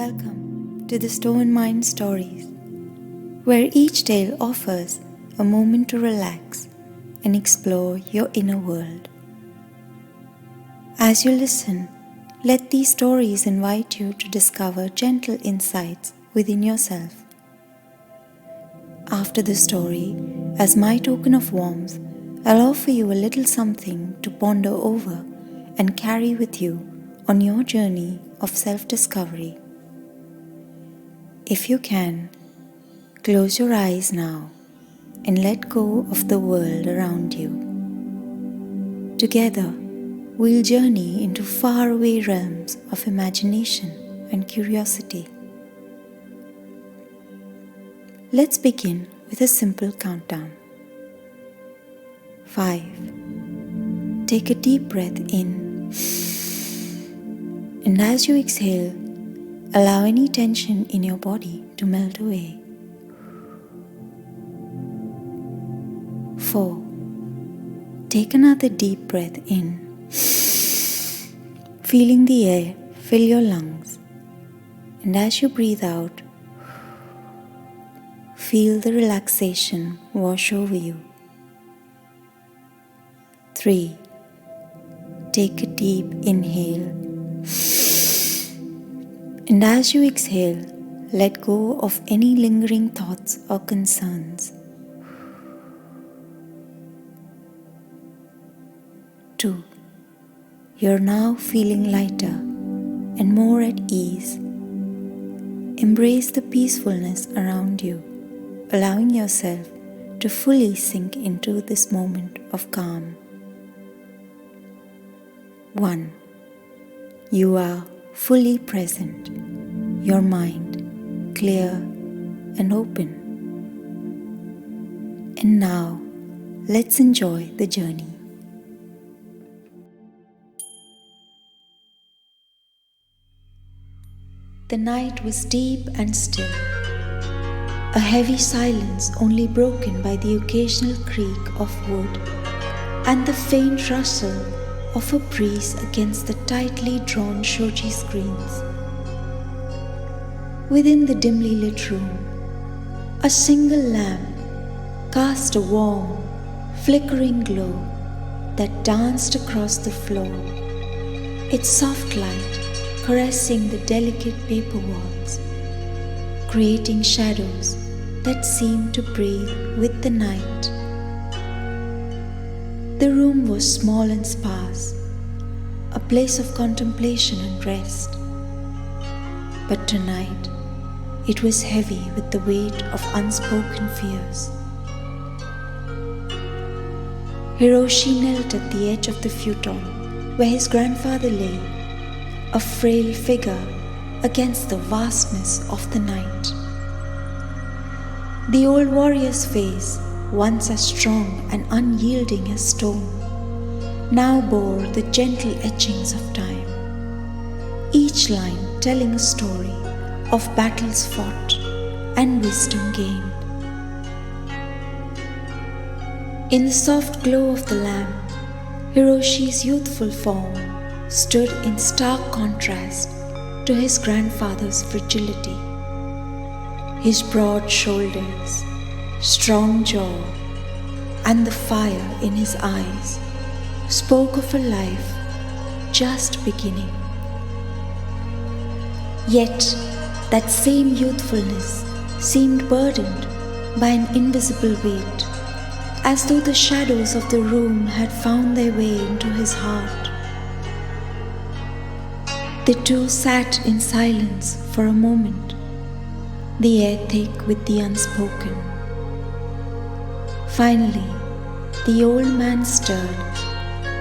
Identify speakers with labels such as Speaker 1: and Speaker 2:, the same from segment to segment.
Speaker 1: Welcome to the Stoen Mind stories, where each tale offers a moment to relax and explore your inner world. As you listen, let these stories invite you to discover gentle insights within yourself. After the story, as my token of warmth, I'll offer you a little something to ponder over and carry with you on your journey of self-discovery. If you can, close your eyes now and let go of the world around you. Together, we'll journey into faraway realms of imagination and curiosity. Let's begin with a simple countdown. 5. Take a deep breath in, and as you exhale, allow any tension in your body to melt away. 4. Take another deep breath in, feeling the air fill your lungs, and as you breathe out, feel the relaxation wash over you. 3. Take a deep inhale, and as you exhale, let go of any lingering thoughts or concerns. 2. You're now feeling lighter and more at ease. Embrace the peacefulness around you, allowing yourself to fully sink into this moment of calm. 1. You are fully present, your mind clear and open. And now, let's enjoy the journey. The night was deep and still, a heavy silence only broken by the occasional creak of wood and the faint rustle of a breeze against the tightly drawn shoji screens. Within the dimly lit room, a single lamp cast a warm, flickering glow that danced across the floor, its soft light caressing the delicate paper walls, creating shadows that seemed to breathe with the night. The room was small and sparse, a place of contemplation and rest. But tonight, it was heavy with the weight of unspoken fears. Hiroshi knelt at the edge of the futon where his grandfather lay, a frail figure against the vastness of the night. The old warrior's face, once as strong and unyielding as stone, now bore the gentle etchings of time, each line telling a story of battles fought and wisdom gained. In the soft glow of the lamp, Hiroshi's youthful form stood in stark contrast to his grandfather's fragility. His broad shoulders, strong jaw, and the fire in his eyes spoke of a life just beginning. Yet that same youthfulness seemed burdened by an invisible weight, as though the shadows of the room had found their way into his heart. The two sat in silence for a moment, the air thick with the unspoken. Finally, the old man stirred.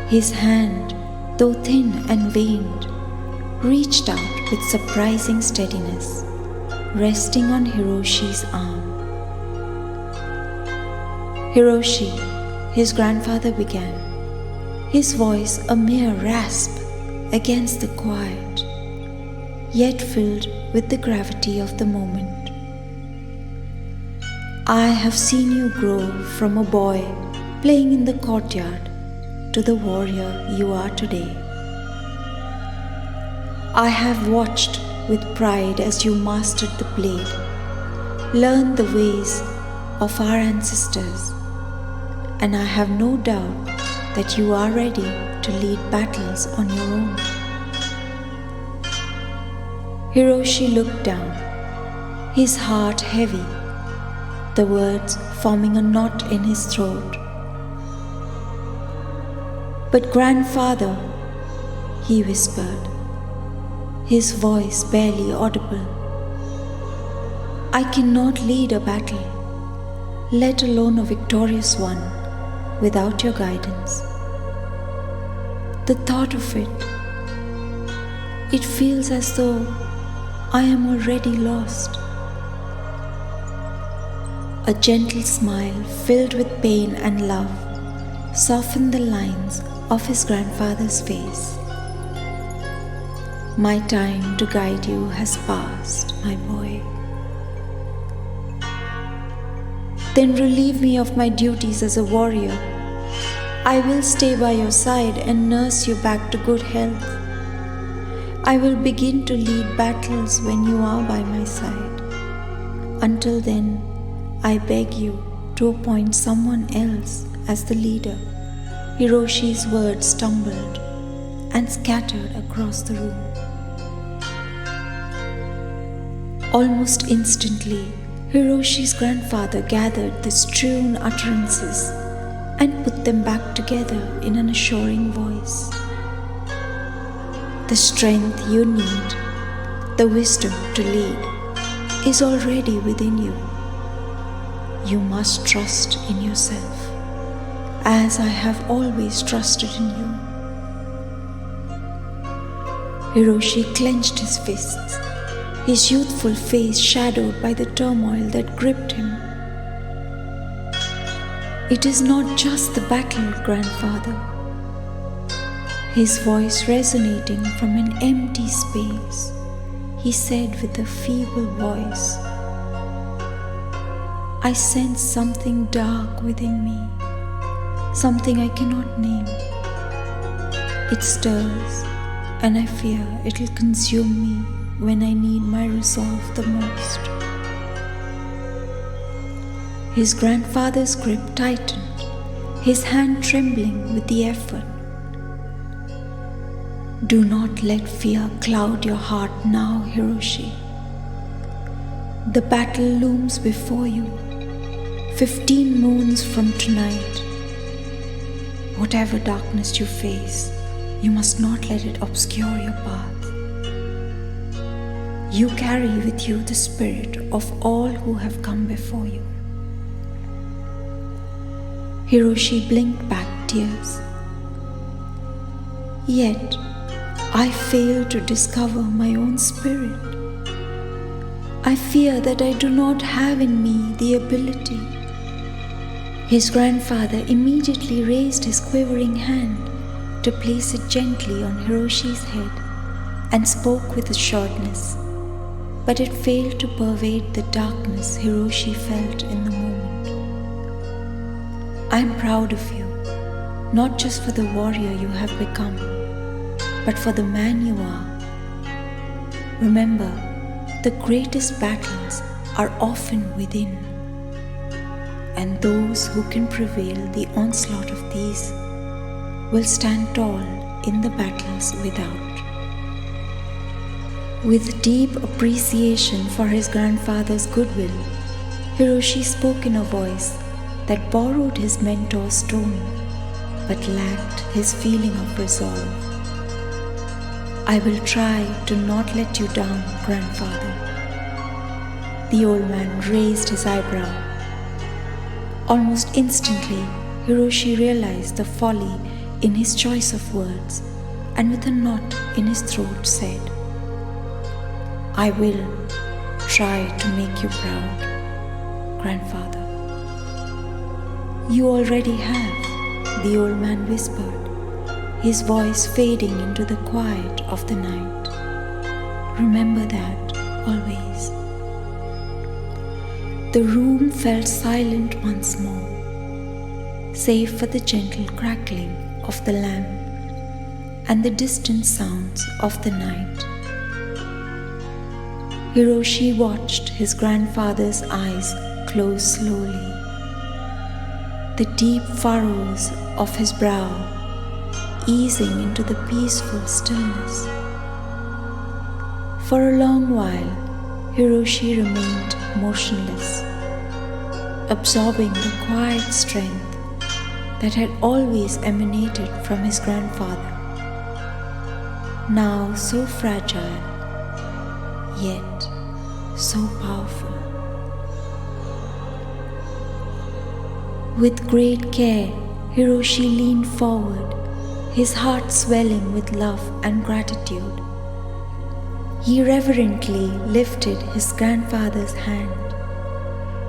Speaker 1: His hand, though thin and veined, reached out with surprising steadiness, resting on Hiroshi's arm. "Hiroshi," his grandfather began, his voice a mere rasp against the quiet, yet filled with the gravity of the moment. "I have seen you grow from a boy playing in the courtyard to the warrior you are today. I have watched with pride as you mastered the blade, learned the ways of our ancestors, and I have no doubt that you are ready to lead battles on your own. Hiroshi looked down, his heart heavy, the words forming a knot in his throat. "But grandfather," he whispered, his voice barely audible, "I cannot lead a battle, let alone a victorious one, without your guidance. The thought of it feels as though I am already lost." A gentle smile filled with pain and love softened the lines of his grandfather's face. "My time to guide you has passed, my boy. Then relieve me of my duties as a warrior. I will stay by your side and nurse you back to good health. I will begin to lead battles when you are by my side. Until then, I beg you to appoint someone else as the leader." Hiroshi's words stumbled and scattered across the room. Almost instantly, Hiroshi's grandfather gathered the strewn utterances and put them back together in an assuring voice. "The strength you need, the wisdom to lead, is already within you. You must trust in yourself, as I have always trusted in you." Hiroshi clenched his fists, his youthful face shadowed by the turmoil that gripped him. "It is not just the battle, grandfather." His voice resonating from an empty space, he said with a feeble voice, "I sense something dark within me, something I cannot name. It stirs, and I fear it'll consume me when I need my resolve the most." His grandfather's grip tightened, his hand trembling with the effort. "Do not let fear cloud your heart now, Hiroshi. The battle looms before you, 15 moons from tonight. Whatever darkness you face, you must not let it obscure your path. You carry with you the spirit of all who have come before you." Hiroshi blinked back tears. "Yet, I fail to discover my own spirit. I fear that I do not have in me the ability." His grandfather immediately raised his quivering hand to place it gently on Hiroshi's head and spoke with assuredness, but it failed to pervade the darkness Hiroshi felt in the moment. "I am proud of you, not just for the warrior you have become, but for the man you are. Remember, the greatest battles are often within, and those who can prevail the onslaught of these will stand tall in the battles without." With deep appreciation for his grandfather's goodwill, Hiroshi spoke in a voice that borrowed his mentor's tone but lacked his feeling of resolve. "I will try to not let you down, grandfather." The old man raised his eyebrow. Almost instantly, Hiroshi realized the folly in his choice of words, and with a knot in his throat said, "I will try to make you proud, grandfather." "You already have," the old man whispered, his voice fading into the quiet of the night. "Remember that always." The room felt silent once more, save for the gentle crackling of the lamp and the distant sounds of the night. Hiroshi watched his grandfather's eyes close slowly. The deep furrows of his brow easing into the peaceful stillness. For a long while, Hiroshi remained motionless, absorbing the quiet strength that had always emanated from his grandfather, now so fragile, yet so powerful. With great care, Hiroshi leaned forward, his heart swelling with love and gratitude. He reverently lifted his grandfather's hand,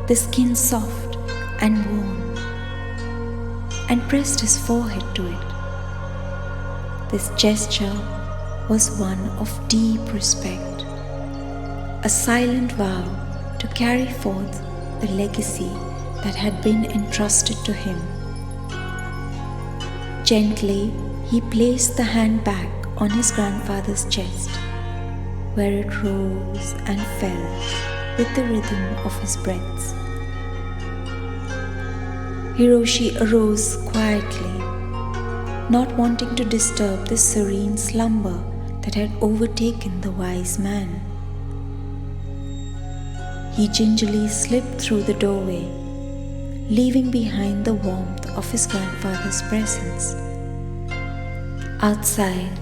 Speaker 1: the skin soft and warm, and pressed his forehead to it. This gesture was one of deep respect, a silent vow to carry forth the legacy that had been entrusted to him. Gently, he placed the hand back on his grandfather's chest, where it rose and fell with the rhythm of his breaths. Hiroshi arose quietly, not wanting to disturb the serene slumber that had overtaken the wise man. He gingerly slipped through the doorway, leaving behind the warmth of his grandfather's presence. Outside,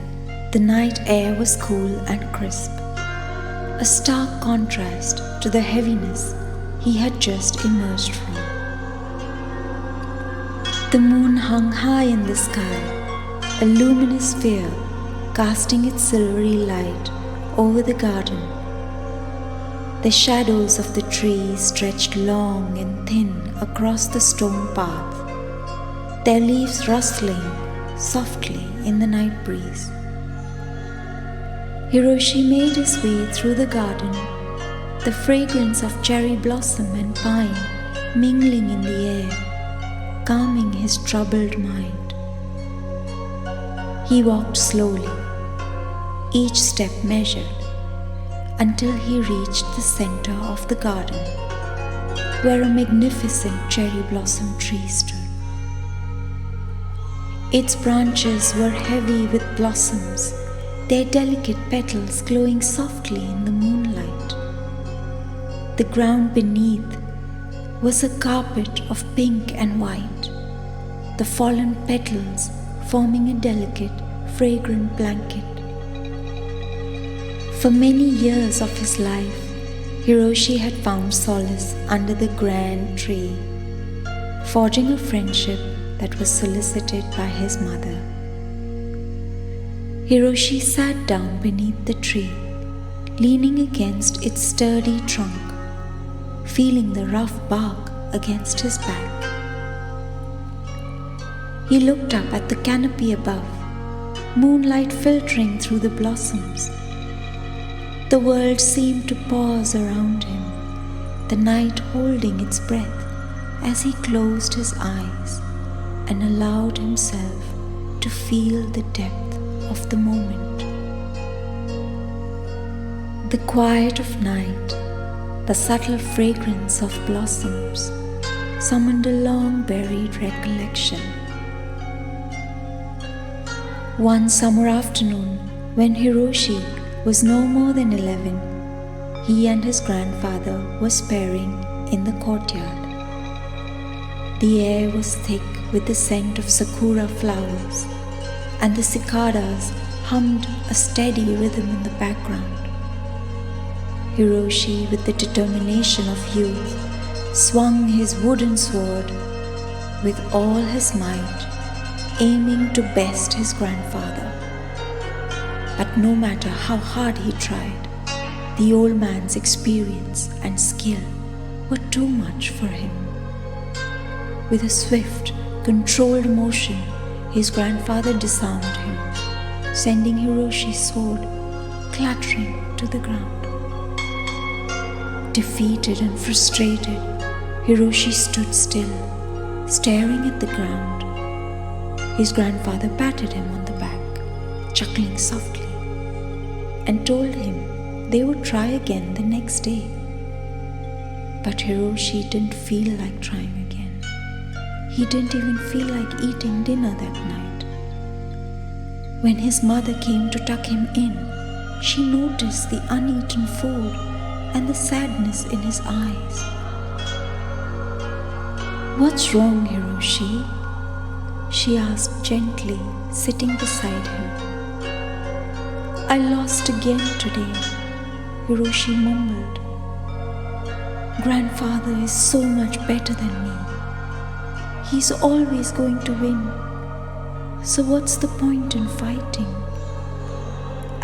Speaker 1: the night air was cool and crisp, a stark contrast to the heaviness he had just emerged from. The moon hung high in the sky, a luminous sphere casting its silvery light over the garden. The shadows of the trees stretched long and thin across the stone path, their leaves rustling softly in the night breeze. Hiroshi made his way through the garden, the fragrance of cherry blossom and pine mingling in the air, calming his troubled mind. He walked slowly, each step measured, until he reached the center of the garden, where a magnificent cherry blossom tree stood. Its branches were heavy with blossoms, their delicate petals glowing softly in the moonlight. The ground beneath was a carpet of pink and white, the fallen petals forming a delicate, fragrant blanket. For many years of his life, Hiroshi had found solace under the grand tree, forging a friendship that was solicited by his mother. Hiroshi sat down beneath the tree, leaning against its sturdy trunk, feeling the rough bark against his back. He looked up at the canopy above, moonlight filtering through the blossoms. The world seemed to pause around him, the night holding its breath as he closed his eyes and allowed himself to feel the depth of the moment. The quiet of night, the subtle fragrance of blossoms, summoned a long-buried recollection. One summer afternoon, when Hiroshi was no more than 11, he and his grandfather were sparring in the courtyard. The air was thick with the scent of sakura flowers, and the cicadas hummed a steady rhythm in the background. Hiroshi, with the determination of youth, swung his wooden sword with all his might, aiming to best his grandfather. But no matter how hard he tried, the old man's experience and skill were too much for him. With a swift, controlled motion, his grandfather disarmed him, sending Hiroshi's sword clattering to the ground. Defeated and frustrated, Hiroshi stood still, staring at the ground. His grandfather patted him on the back, chuckling softly, and told him they would try again the next day. But Hiroshi didn't feel like trying again. He didn't even feel like eating dinner that night. When his mother came to tuck him in, she noticed the uneaten food and the sadness in his eyes. "What's wrong, Hiroshi?" she asked gently, sitting beside him. "I lost again today," Hiroshi mumbled. "Grandfather is so much better than me. He's always going to win. So what's the point in fighting?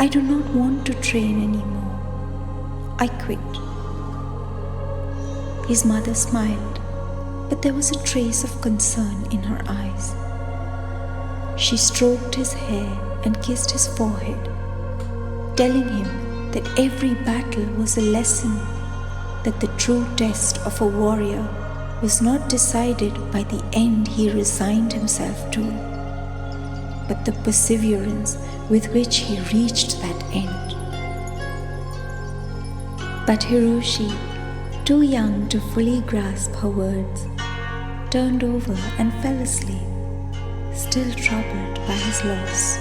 Speaker 1: I do not want to train anymore. I quit." His mother smiled, but there was a trace of concern in her eyes. She stroked his hair and kissed his forehead, telling him that every battle was a lesson, that the true test of a warrior was not decided by the end he resigned himself to, but the perseverance with which he reached that end. But Hiroshi, too young to fully grasp her words, turned over and fell asleep, still troubled by his loss.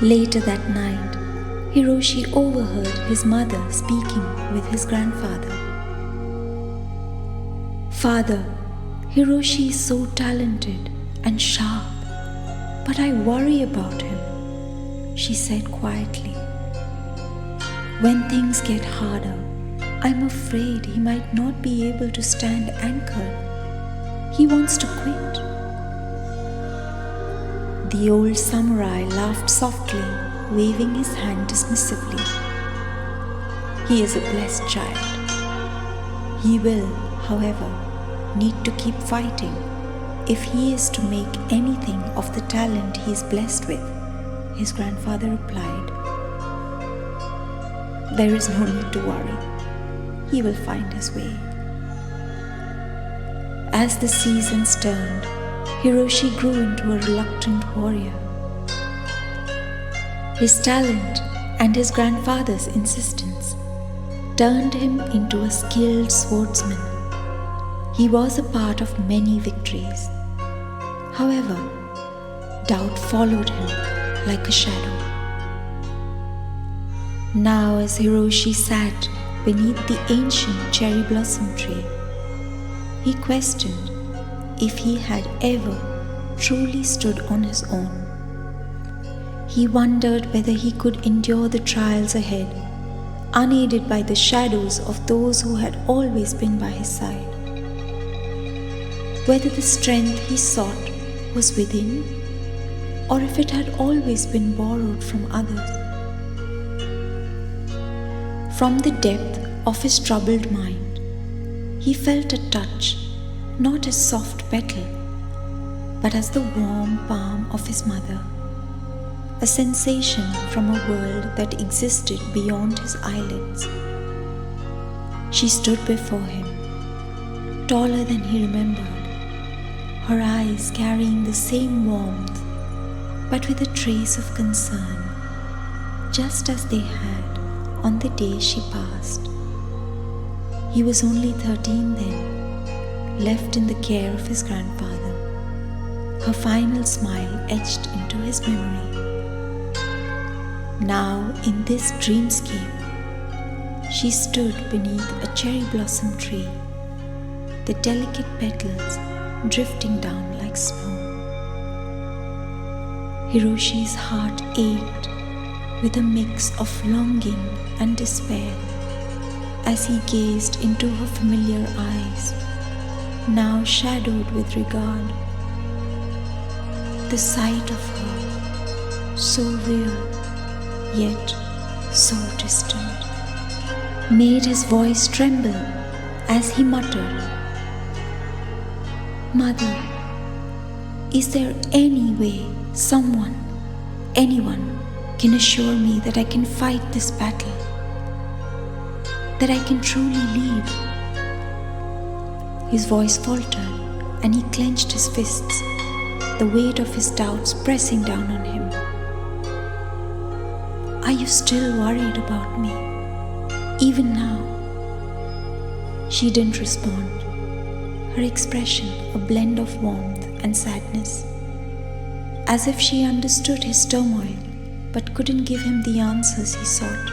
Speaker 1: Later that night, Hiroshi overheard his mother speaking with his grandfather. "Father, Hiroshi is so talented and sharp, but I worry about him," she said quietly. "When things get harder, I'm afraid he might not be able to stand anchored. He wants to quit." The old samurai laughed softly, waving his hand dismissively. "He is a blessed child. He will, however, need to keep fighting if he is to make anything of the talent he is blessed with," his grandfather replied. "There is no need to worry. He will find his way." As the seasons turned, Hiroshi grew into a reluctant warrior. His talent and his grandfather's insistence turned him into a skilled swordsman. He was a part of many victories. However, doubt followed him like a shadow. Now, as Hiroshi sat beneath the ancient cherry blossom tree, he questioned if he had ever truly stood on his own. He wondered whether he could endure the trials ahead, unaided by the shadows of those who had always been by his side. Whether the strength he sought was within, or if it had always been borrowed from others. From the depth of his troubled mind, he felt a touch, not as soft petal, but as the warm palm of his mother, a sensation from a world that existed beyond his eyelids. She stood before him, taller than he remembered, her eyes carrying the same warmth, but with a trace of concern, just as they had on the day she passed. He was only 13 then, left in the care of his grandfather, her final smile etched into his memory. Now, in this dreamscape, she stood beneath a cherry blossom tree, the delicate petals drifting down like snow. Hiroshi's heart ached with a mix of longing and despair as he gazed into her familiar eyes, now shadowed with regard. The sight of her, so real, yet so distant, made his voice tremble as he muttered, "Mother, is there any way anyone can assure me that I can fight this battle, that I can truly lead?" His voice faltered and he clenched his fists, the weight of his doubts pressing down on him. Are you still worried about me? Even now? She didn't respond, her expression a blend of warmth and sadness, as if she understood his turmoil but couldn't give him the answers he sought.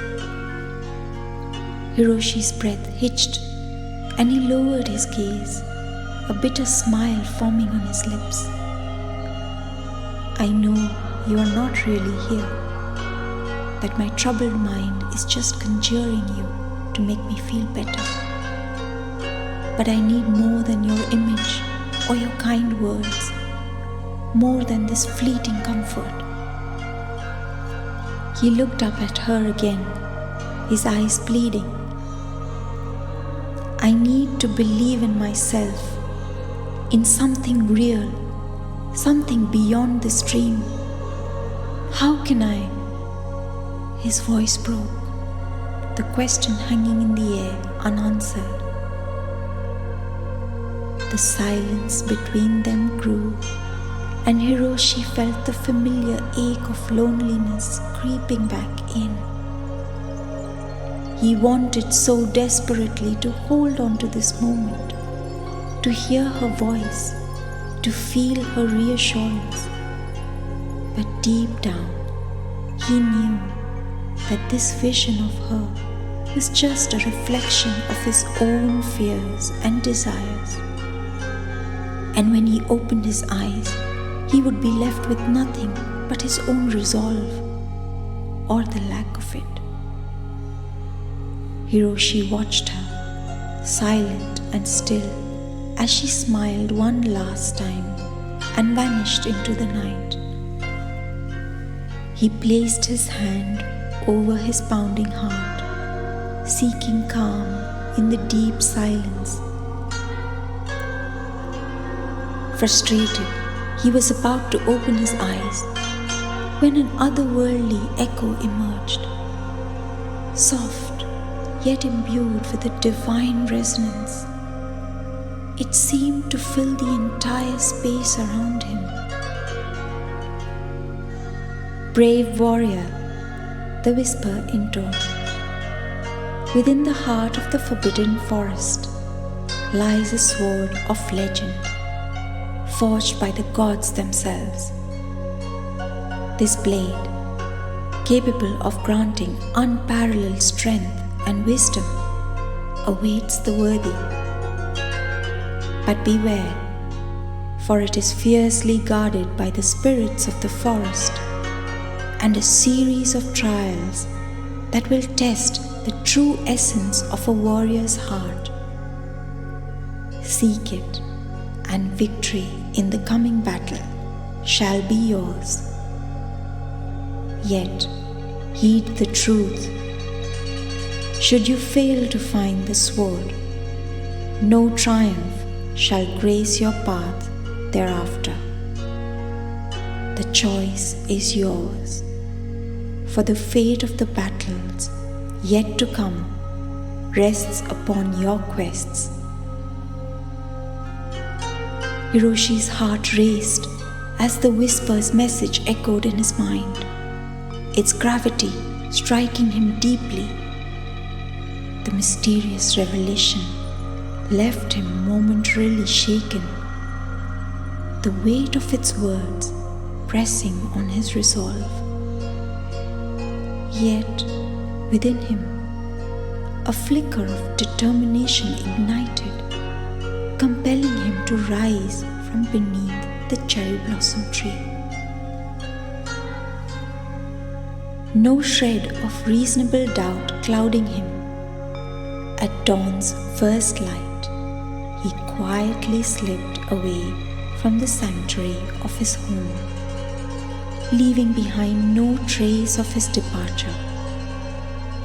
Speaker 1: Hiroshi's breath hitched and he lowered his gaze, a bitter smile forming on his lips. I know you are not really here, that my troubled mind is just conjuring you to make me feel better. But I need more than your image or your kind words, more than this fleeting comfort. He looked up at her again, his eyes pleading. I need to believe in myself, in something real, something beyond this dream. How can I? His voice broke, the question hanging in the air unanswered. The silence between them grew, and Hiroshi felt the familiar ache of loneliness creeping back in. He wanted so desperately to hold on to this moment, to hear her voice, to feel her reassurance. But deep down, he knew that this vision of her was just a reflection of his own fears and desires. And when he opened his eyes, he would be left with nothing but his own resolve, or the lack of it. Hiroshi watched her, silent and still, as she smiled one last time and vanished into the night. He placed his hand over his pounding heart, seeking calm in the deep silence. Frustrated, he was about to open his eyes when an otherworldly echo emerged, soft yet imbued with a divine resonance. It seemed to fill the entire space around him. Brave warrior, the whisper intoned. Within the heart of the forbidden forest lies a sword of legend, forged by the gods themselves. This blade, capable of granting unparalleled strength and wisdom, awaits the worthy. But beware, for it is fiercely guarded by the spirits of the forest, and a series of trials that will test the true essence of a warrior's heart. Seek it, and victory in the coming battle shall be yours. Yet, heed the truth. Should you fail to find the sword, no triumph shall grace your path thereafter. The choice is yours, for the fate of the battles yet to come rests upon your quests. Hiroshi's heart raced as the whisper's message echoed in his mind, its gravity striking him deeply. The mysterious revelation left him momentarily shaken, the weight of its words pressing on his resolve. Yet, within him, a flicker of determination ignited, compelling him to rise from beneath the cherry blossom tree. No shred of reasonable doubt clouding him, at dawn's first light, he quietly slipped away from the sanctuary of his home, leaving behind no trace of his departure.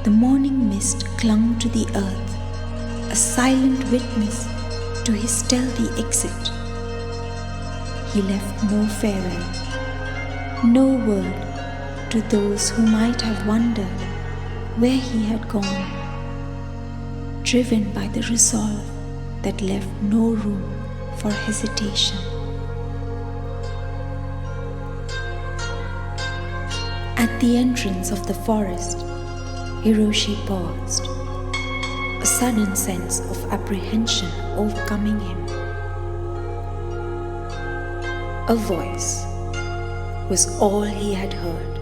Speaker 1: The morning mist clung to the earth, a silent witness to his stealthy exit. He left no farewell, no word to those who might have wondered where he had gone, driven by the resolve that left no room for hesitation. At the entrance of the forest, Hiroshi paused, a sudden sense of apprehension overcoming him. A voice was all he had heard.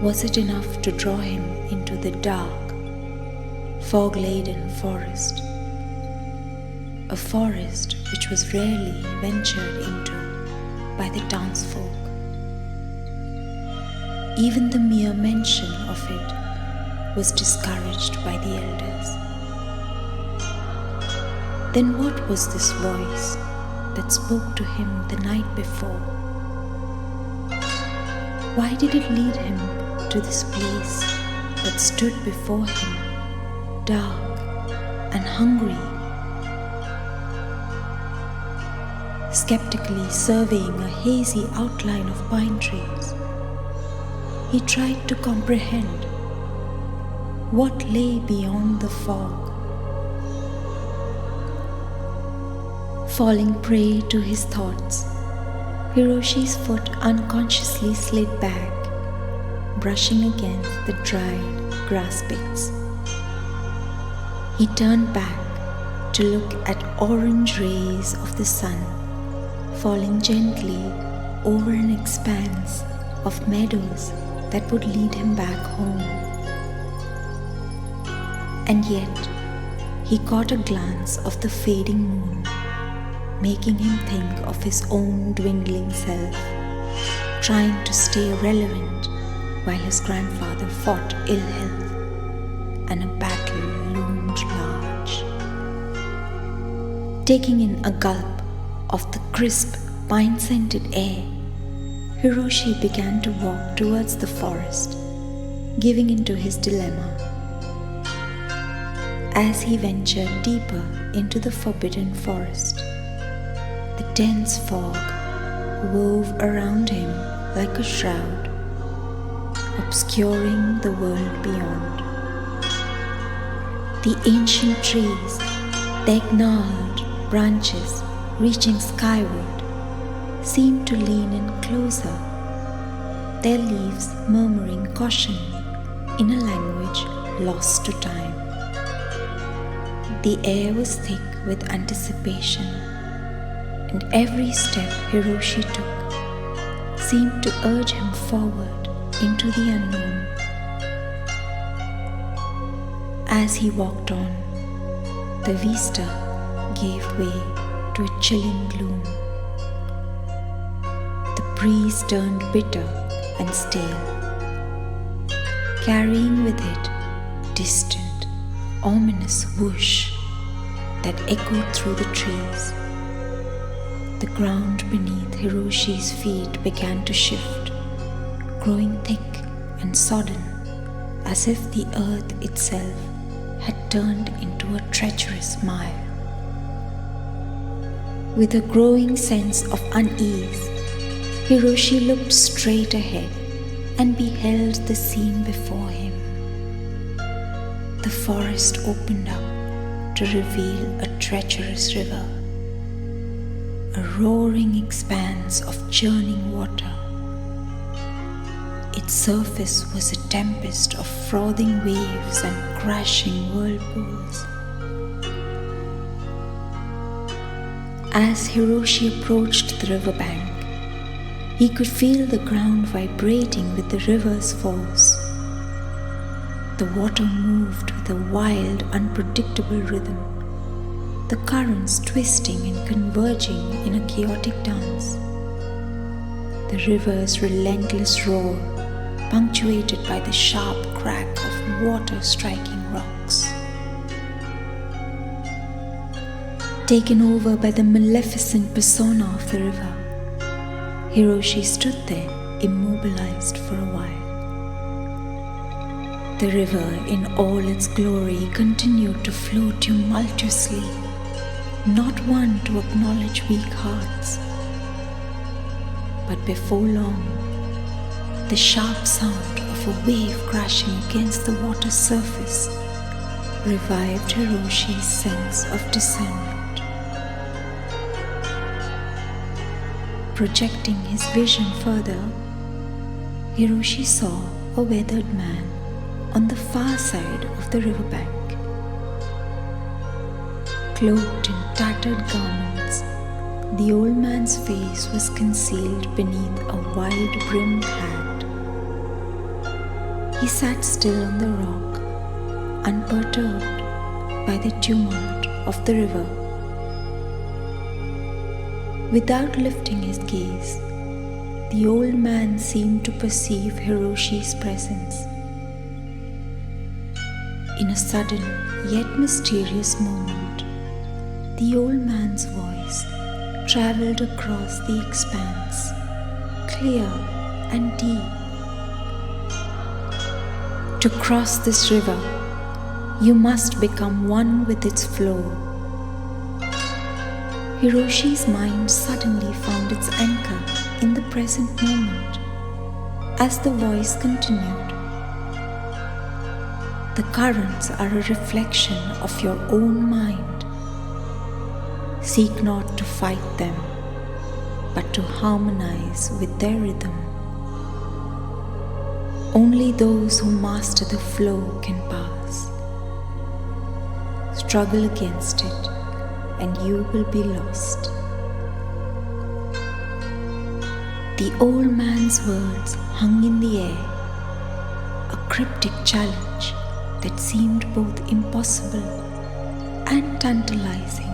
Speaker 1: Was it enough to draw him into the dark, fog-laden forest? A forest which was rarely ventured into by the townsfolk. Even the mere mention of it was discouraged by the elders. Then what was this voice that spoke to him the night before? Why did it lead him to this place that stood before him, dark and hungry? Skeptically surveying a hazy outline of pine trees, he tried to comprehend what lay beyond the fog. Falling prey to his thoughts, Hiroshi's foot unconsciously slid back, brushing against the dried grass bits. He turned back to look at orange rays of the sun falling gently over an expanse of meadows that would lead him back home. And yet, he caught a glance of the fading moon, making him think of his own dwindling self, trying to stay relevant while his grandfather fought ill health and a battle loomed large. Taking in a gulp of the crisp, pine-scented air, Hiroshi began to walk towards the forest, giving into his dilemma. As he ventured deeper into the forbidden forest, the dense fog wove around him like a shroud, obscuring the world beyond. The ancient trees, their gnarled branches reaching skyward, seemed to lean in closer, their leaves murmuring caution in a language lost to time. The air was thick with anticipation, and every step Hiroshi took seemed to urge him forward into the unknown. As he walked on, the vista gave way to a chilling gloom. The breeze turned bitter and stale, carrying with it distant, ominous whoosh that echoed through the trees. The ground beneath Hiroshi's feet began to shift, growing thick and sodden, as if the earth itself had turned into a treacherous mire. With a growing sense of unease, Hiroshi looked straight ahead and beheld the scene before him. The forest opened up to reveal a treacherous river, a roaring expanse of churning water. Its surface was a tempest of frothing waves and crashing whirlpools. As Hiroshi approached the riverbank, he could feel the ground vibrating with the river's force. The water moved with a wild, unpredictable rhythm, the currents twisting and converging in a chaotic dance. The river's relentless roar, punctuated by the sharp crack of water striking rocks. Taken over by the maleficent persona of the river, Hiroshi stood there immobilized for a while. The river in all its glory continued to flow tumultuously, not one to acknowledge weak hearts. But before long, the sharp sound of a wave crashing against the water's surface revived Hiroshi's sense of discernment. Projecting his vision further, Hiroshi saw a weathered man on the far side of the riverbank. Cloaked in tattered garments, the old man's face was concealed beneath a wide-brimmed hat. He sat still on the rock, unperturbed by the tumult of the river. Without lifting his gaze, the old man seemed to perceive Hiroshi's presence. In a sudden yet mysterious moment, the old man's voice traveled across the expanse, clear and deep. To cross this river, you must become one with its flow. Hiroshi's mind suddenly found its anchor in the present moment as the voice continued. The currents are a reflection of your own mind. Seek not to fight them, but to harmonize with their rhythm. Only those who master the flow can pass. Struggle against it, and you will be lost. The old man's words hung in the air, a cryptic challenge that seemed both impossible and tantalizing.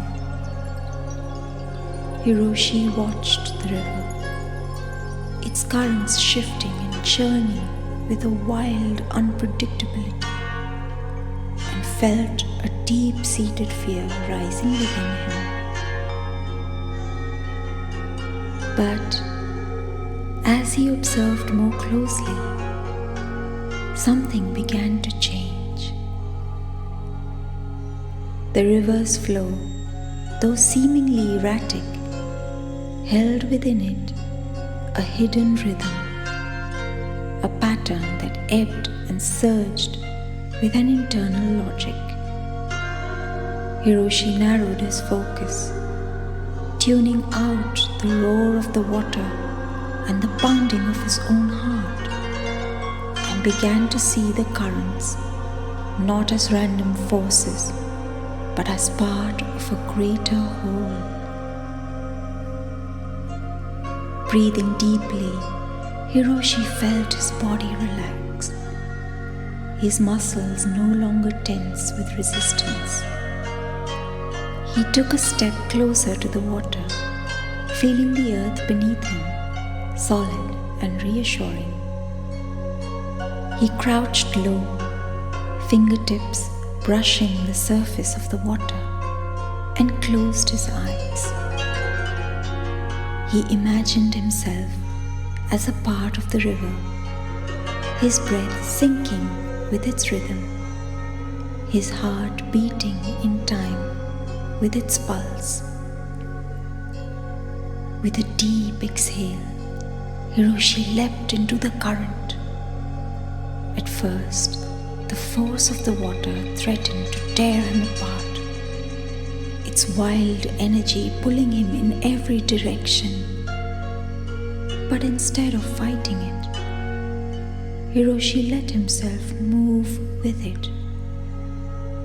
Speaker 1: Hiroshi watched the river, its currents shifting and churning with a wild unpredictability, and felt a deep-seated fear rising within him. But as he observed more closely, something began to change. The river's flow, though seemingly erratic, held within it a hidden rhythm, a pattern that ebbed and surged with an internal logic. Hiroshi narrowed his focus, tuning out the roar of the water and the pounding of his own heart, and began to see the currents not as random forces, but as part of a greater whole. Breathing deeply, Hiroshi felt his body relax, his muscles no longer tense with resistance. He took a step closer to the water, feeling the earth beneath him, solid and reassuring. He crouched low, fingertips brushing the surface of the water, and closed his eyes. He imagined himself as a part of the river, his breath syncing with its rhythm, his heart beating in time with its pulse. With a deep exhale, Hiroshi leapt into the current. At first, the force of the water threatened to tear him apart, its wild energy pulling him in every direction. But instead of fighting it, Hiroshi let himself move with it,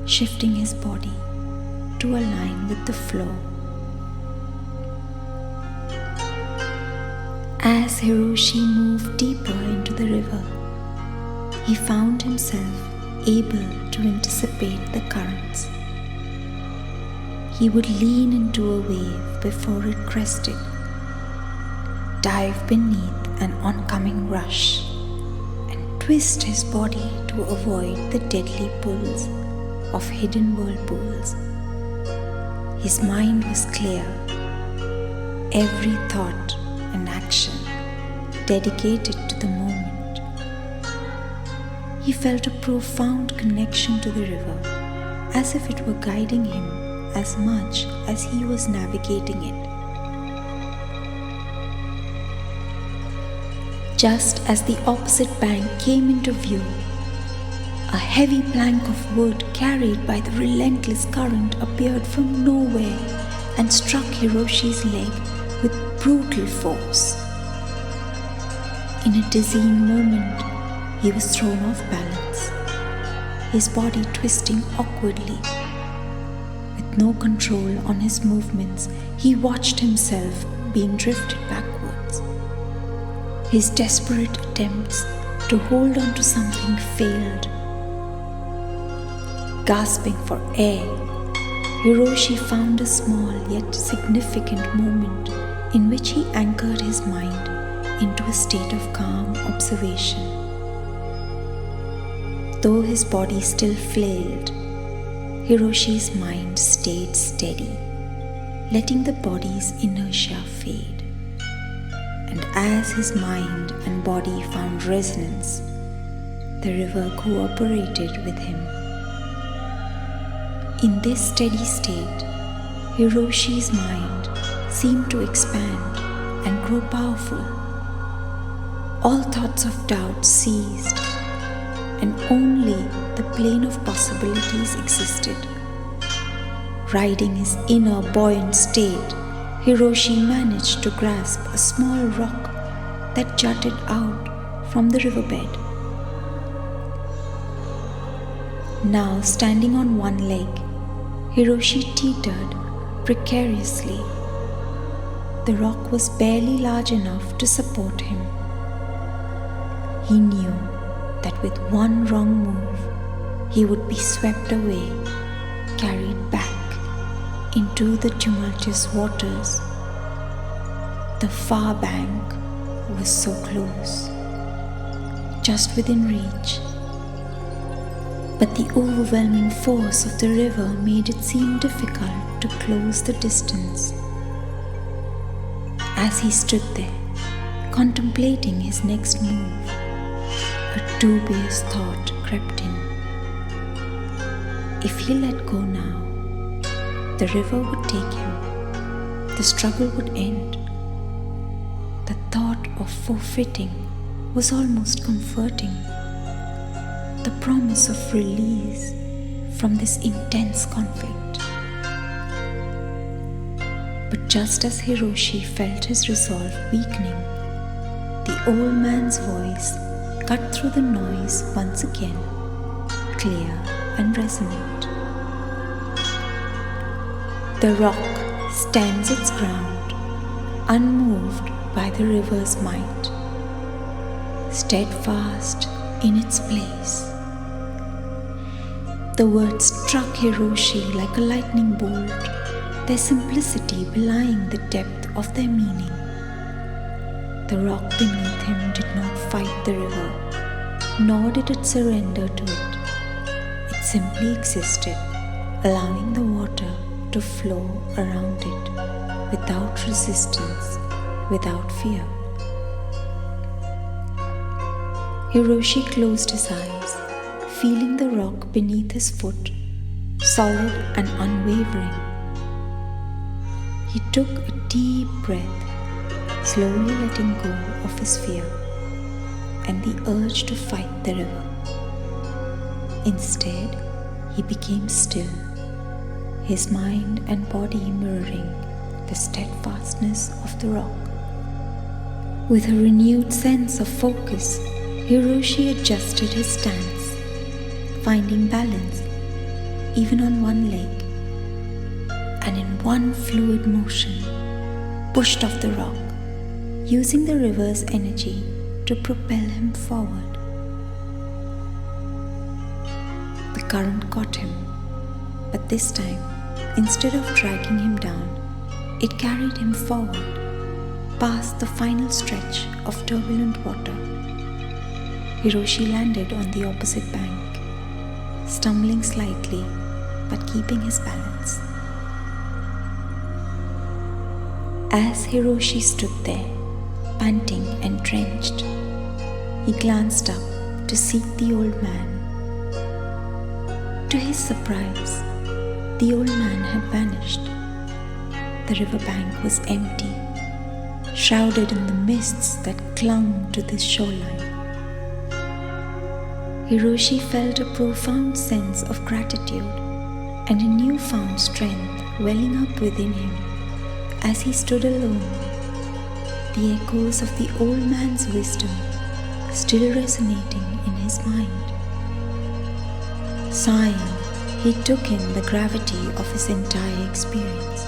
Speaker 1: shifting his body to align with the flow. As Hiroshi moved deeper into the river, he found himself able to anticipate the currents. He would lean into a wave before it crested, dive beneath an oncoming rush, and twist his body to avoid the deadly pulls of hidden whirlpools. His mind was clear, every thought and action dedicated to the moment. He felt a profound connection to the river, as if it were guiding him as much as he was navigating it. Just as the opposite bank came into view, a heavy plank of wood carried by the relentless current appeared from nowhere and struck Hiroshi's leg with brutal force. In a dizzying moment, he was thrown off balance, his body twisting awkwardly. With no control on his movements, he watched himself being drifted backwards. His desperate attempts to hold on to something failed. Gasping for air, Hiroshi found a small yet significant moment in which he anchored his mind into a state of calm observation. Though his body still flailed, Hiroshi's mind stayed steady, letting the body's inertia fade. And as his mind and body found resonance, the river cooperated with him. In this steady state, Hiroshi's mind seemed to expand and grow powerful. All thoughts of doubt ceased, and only the plane of possibilities existed. Riding his inner buoyant state, Hiroshi managed to grasp a small rock that jutted out from the riverbed. Now standing on one leg, Hiroshi teetered precariously. The rock was barely large enough to support him. He knew that with one wrong move, he would be swept away, carried back into the tumultuous waters. The far bank was so close, just within reach. But the overwhelming force of the river made it seem difficult to close the distance. As he stood there, contemplating his next move, a dubious thought crept in. If he let go now, the river would take him. The struggle would end. The thought of forfeiting was almost comforting. The promise of release from this intense conflict. But just as Hiroshi felt his resolve weakening, the old man's voice cut through the noise once again, clear and resonant. The rock stands its ground, unmoved by the river's might, steadfast in its place. The words struck Hiroshi like a lightning bolt, their simplicity belying the depth of their meaning. The rock beneath him did not fight the river, nor did it surrender to it. It simply existed, allowing the water to flow around it without resistance, without fear. Hiroshi closed his eyes, feeling the rock beneath his foot, solid and unwavering. He took a deep breath, slowly letting go of his fear and the urge to fight the river. Instead, he became still, his mind and body mirroring the steadfastness of the rock. With a renewed sense of focus, Hiroshi adjusted his stance, finding balance even on one leg, and in one fluid motion pushed off the rock, using the river's energy to propel him forward. The current caught him, but this time, instead of dragging him down, it carried him forward, past the final stretch of turbulent water. Hiroshi landed on the opposite bank, stumbling slightly but keeping his balance. As Hiroshi stood there, panting and drenched, he glanced up to seek the old man. To his surprise, the old man had vanished. The riverbank was empty, shrouded in the mists that clung to the shoreline. Hiroshi felt a profound sense of gratitude and a newfound strength welling up within him as he stood alone. The echoes of the old man's wisdom still resonating in his mind. Sighing, he took in the gravity of his entire experience.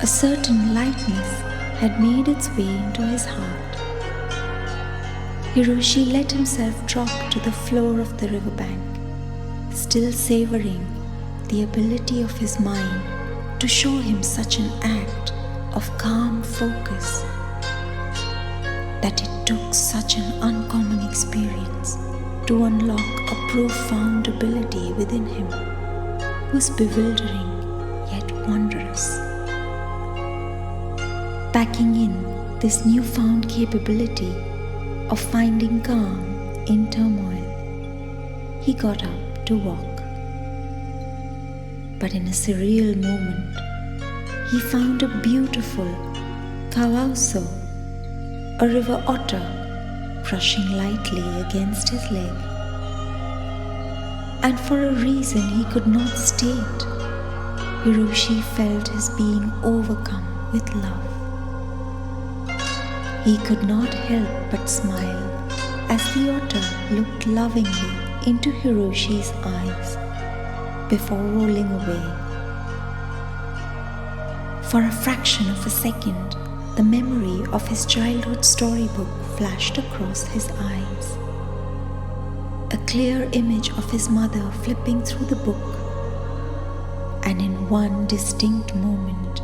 Speaker 1: A certain lightness had made its way into his heart. Hiroshi let himself drop to the floor of the riverbank, still savoring the ability of his mind to show him such an act of calm focus, that it took such an uncommon experience to unlock a profound ability within him, was bewildering yet wondrous. Packing in this newfound capability of finding calm in turmoil, he got up to walk. But in a surreal moment, he found a beautiful kawaso, a river otter, brushing lightly against his leg. And for a reason he could not state, Hiroshi felt his being overcome with love. He could not help but smile as the otter looked lovingly into Hiroshi's eyes before rolling away. For a fraction of a second, the memory of his childhood storybook flashed across his eyes. A clear image of his mother flipping through the book, and in one distinct moment,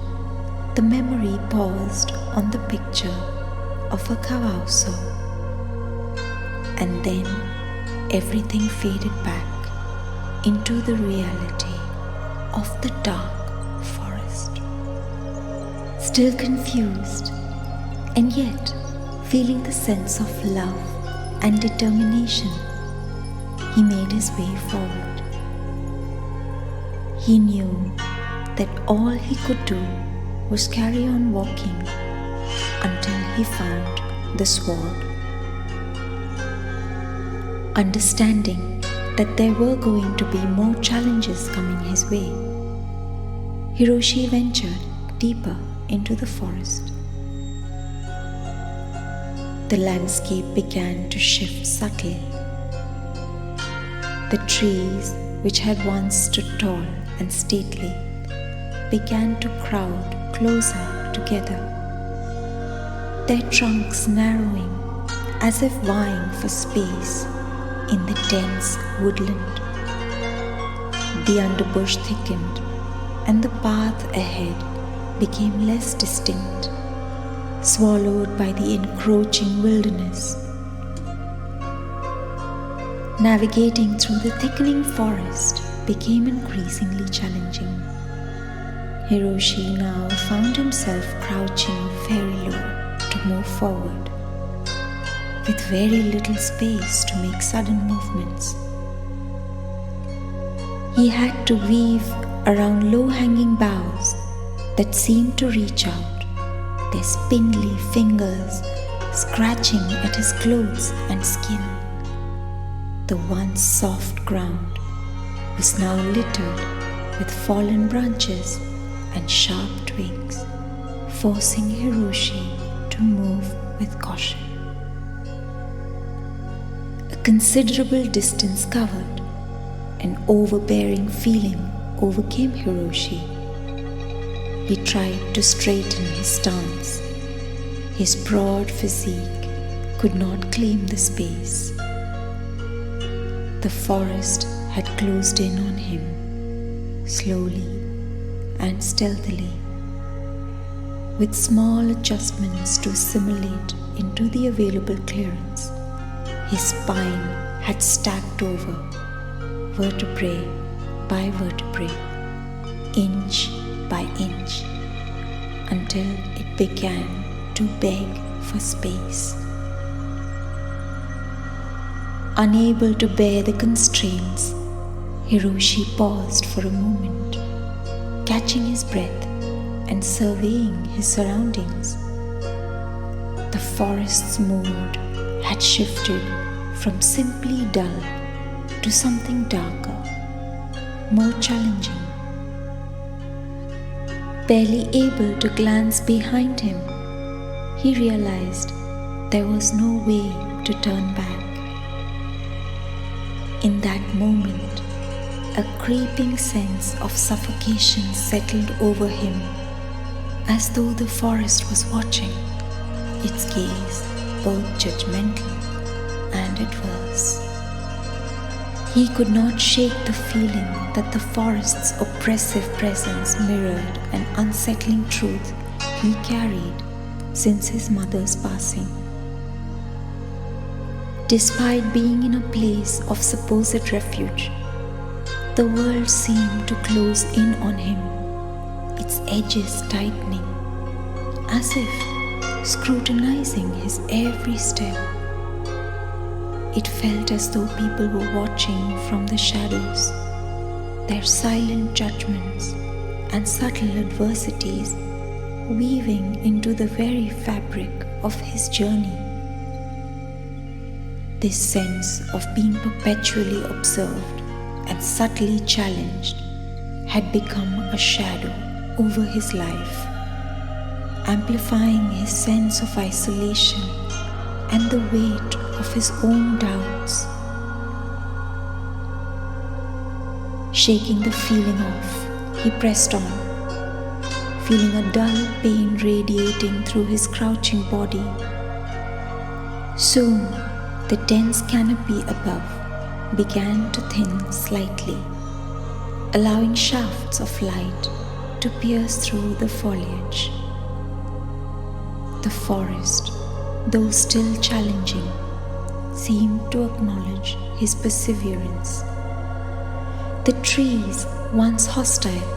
Speaker 1: the memory paused on the picture of a kawaso, and then everything faded back into the reality of the dark forest. Still confused, and yet feeling the sense of love and determination, he made his way forward. He knew that all he could do was carry on walking until he found the sword. Understanding that there were going to be more challenges coming his way, Hiroshi ventured deeper into the forest. The landscape began to shift subtly. The trees, which had once stood tall and stately, began to crowd closer together, their trunks narrowing as if vying for space in the dense woodland. The underbush thickened, and the path ahead became less distinct, swallowed by the encroaching wilderness. Navigating through the thickening forest became increasingly challenging. Hiroshi now found himself crouching very low to move forward, with very little space to make sudden movements. He had to weave around low-hanging boughs that seemed to reach out, their spindly fingers scratching at his clothes and skin. The once soft ground was now littered with fallen branches and sharp twigs, forcing Hiroshi to move with caution. A considerable distance covered, an overbearing feeling overcame Hiroshi. He tried to straighten his stance. His broad physique could not claim the space. The forest had closed in on him, slowly and stealthily, with small adjustments to assimilate into the available clearance. His spine had stacked over, vertebrae by vertebrae, inch by inch, until it began to beg for space. Unable to bear the constraints, Hiroshi paused for a moment, catching his breath and surveying his surroundings. The forest's mood had shifted from simply dull to something darker, more challenging. Barely able to glance behind him, he realized there was no way to turn back. In that moment, a creeping sense of suffocation settled over him, as though the forest was watching, its gaze both judgmental and adverse. He could not shake the feeling that the forest's oppressive presence mirrored an unsettling truth he carried since his mother's passing. Despite being in a place of supposed refuge, the world seemed to close in on him, its edges tightening, as if scrutinizing his every step. It felt as though people were watching from the shadows, their silent judgments and subtle adversities weaving into the very fabric of his journey. This sense of being perpetually observed and subtly challenged had become a shadow over his life, amplifying his sense of isolation and the weight of his own doubts. Shaking the feeling off, he pressed on, feeling a dull pain radiating through his crouching body. Soon, the dense canopy above began to thin slightly, allowing shafts of light to pierce through the foliage. The forest, though still challenging, seemed to acknowledge his perseverance. The trees, once hostile,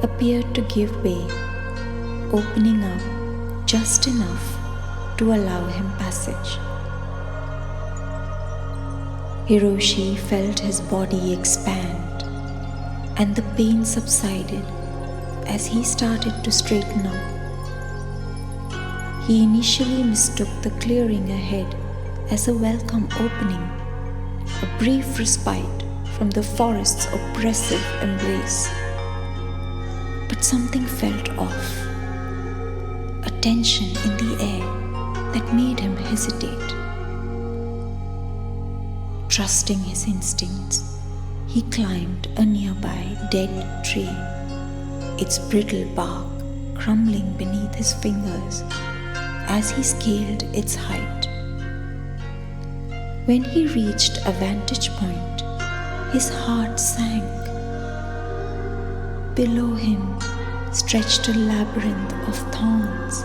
Speaker 1: appeared to give way, opening up just enough to allow him passage. Hiroshi felt his body expand, and the pain subsided as he started to straighten up. He initially mistook the clearing ahead as a welcome opening, a brief respite from the forest's oppressive embrace. But something felt off, a tension in the air that made him hesitate. Trusting his instincts, he climbed a nearby dead tree, its brittle bark crumbling beneath his fingers as he scaled its height. When he reached a vantage point, his heart sank. Below him stretched a labyrinth of thorns,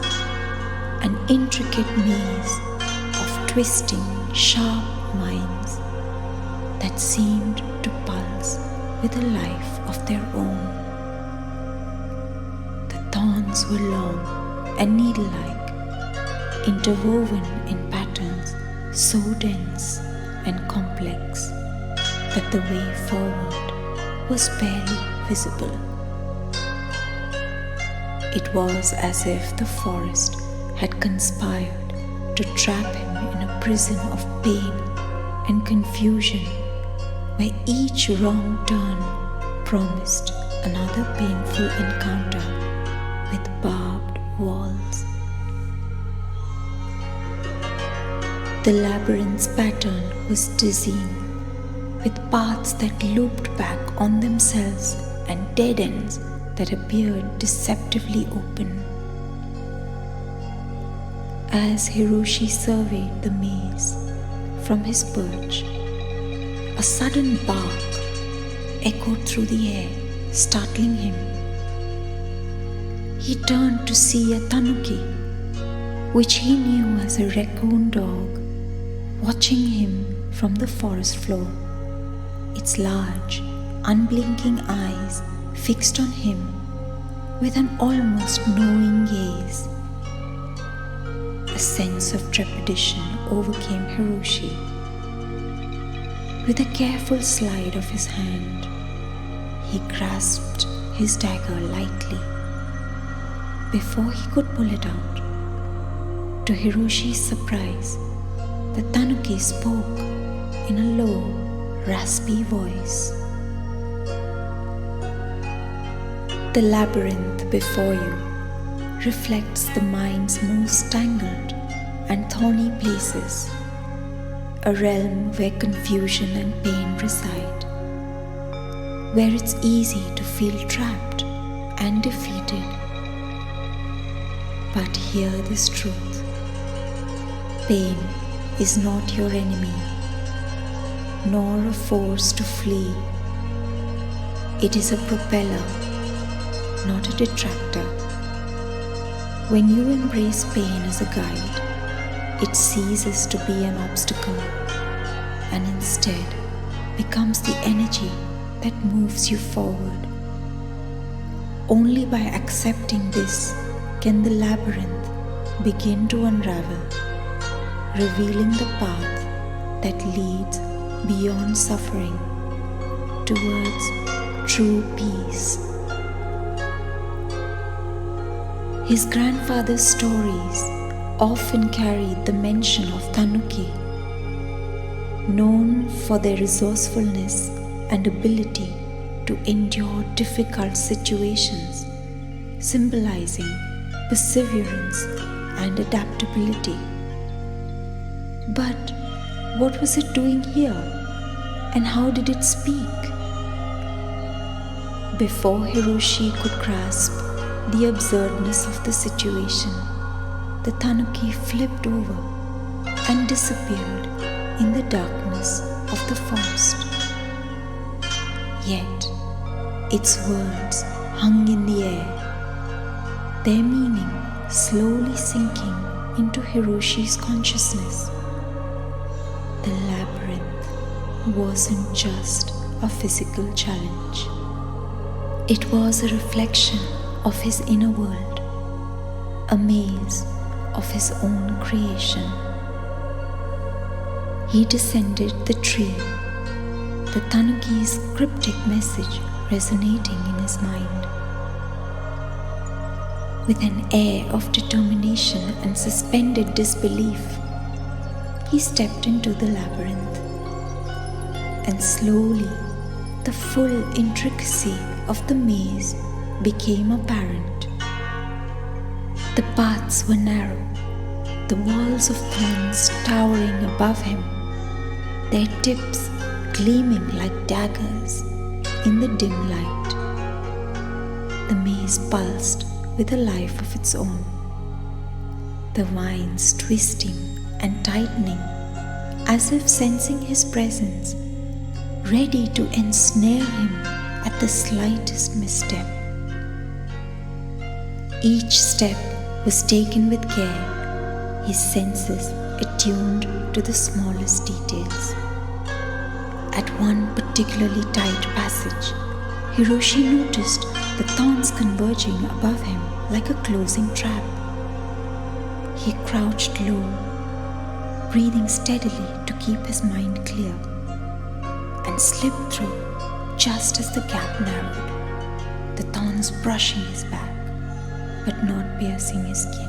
Speaker 1: an intricate maze of twisting, sharp vines that seemed to pulse with a life of their own. The thorns were long and needle-like, interwoven in patterns so dense and complex that the way forward was barely visible. It was as if the forest had conspired to trap him in a prison of pain and confusion, where each wrong turn promised another painful encounter with barbed walls. The labyrinth's pattern was dizzying, with paths that looped back on themselves and dead ends that appeared deceptively open. As Hiroshi surveyed the maze from his perch, a sudden bark echoed through the air, startling him. He turned to see a tanuki, which he knew as a raccoon dog, watching him from the forest floor, its large, unblinking eyes fixed on him with an almost knowing gaze. A sense of trepidation overcame Hiroshi. With a careful slide of his hand, he grasped his dagger lightly. Before he could pull it out, to Hiroshi's surprise, the tanuki spoke in a low, raspy voice. The labyrinth before you reflects the mind's most tangled and thorny places, a realm where confusion and pain reside, where it's easy to feel trapped and defeated. But hear this truth: pain is not your enemy, nor a force to flee. It is a propeller, not a detractor. When you embrace pain as a guide, it ceases to be an obstacle and instead becomes the energy that moves you forward. Only by accepting this can the labyrinth begin to unravel, revealing the path that leads beyond suffering towards true peace. His grandfather's stories often carried the mention of tanuki, known for their resourcefulness and ability to endure difficult situations, symbolizing perseverance and adaptability. But what was it doing here, and how did it speak? Before Hiroshi could grasp the absurdness of the situation, the tanuki flipped over and disappeared in the darkness of the forest. Yet, its words hung in the air, their meaning slowly sinking into Hiroshi's consciousness. The labyrinth wasn't just a physical challenge. It was a reflection of his inner world, a maze of his own creation. He descended the tree, the tanuki's cryptic message resonating in his mind. With an air of determination and suspended disbelief, he stepped into the labyrinth, and slowly the full intricacy of the maze became apparent. The paths were narrow, the walls of thorns towering above him, their tips gleaming like daggers in the dim light. The maze pulsed with a life of its own, the vines twisting and tightening as if sensing his presence, ready to ensnare him at the slightest misstep. Each step was taken with care, his senses attuned to the smallest details. At one particularly tight passage, Hiroshi noticed the thorns converging above him like a closing trap. He crouched low, breathing steadily to keep his mind clear, and slipped through just as the gap narrowed, the thorns brushing his back but not piercing his skin.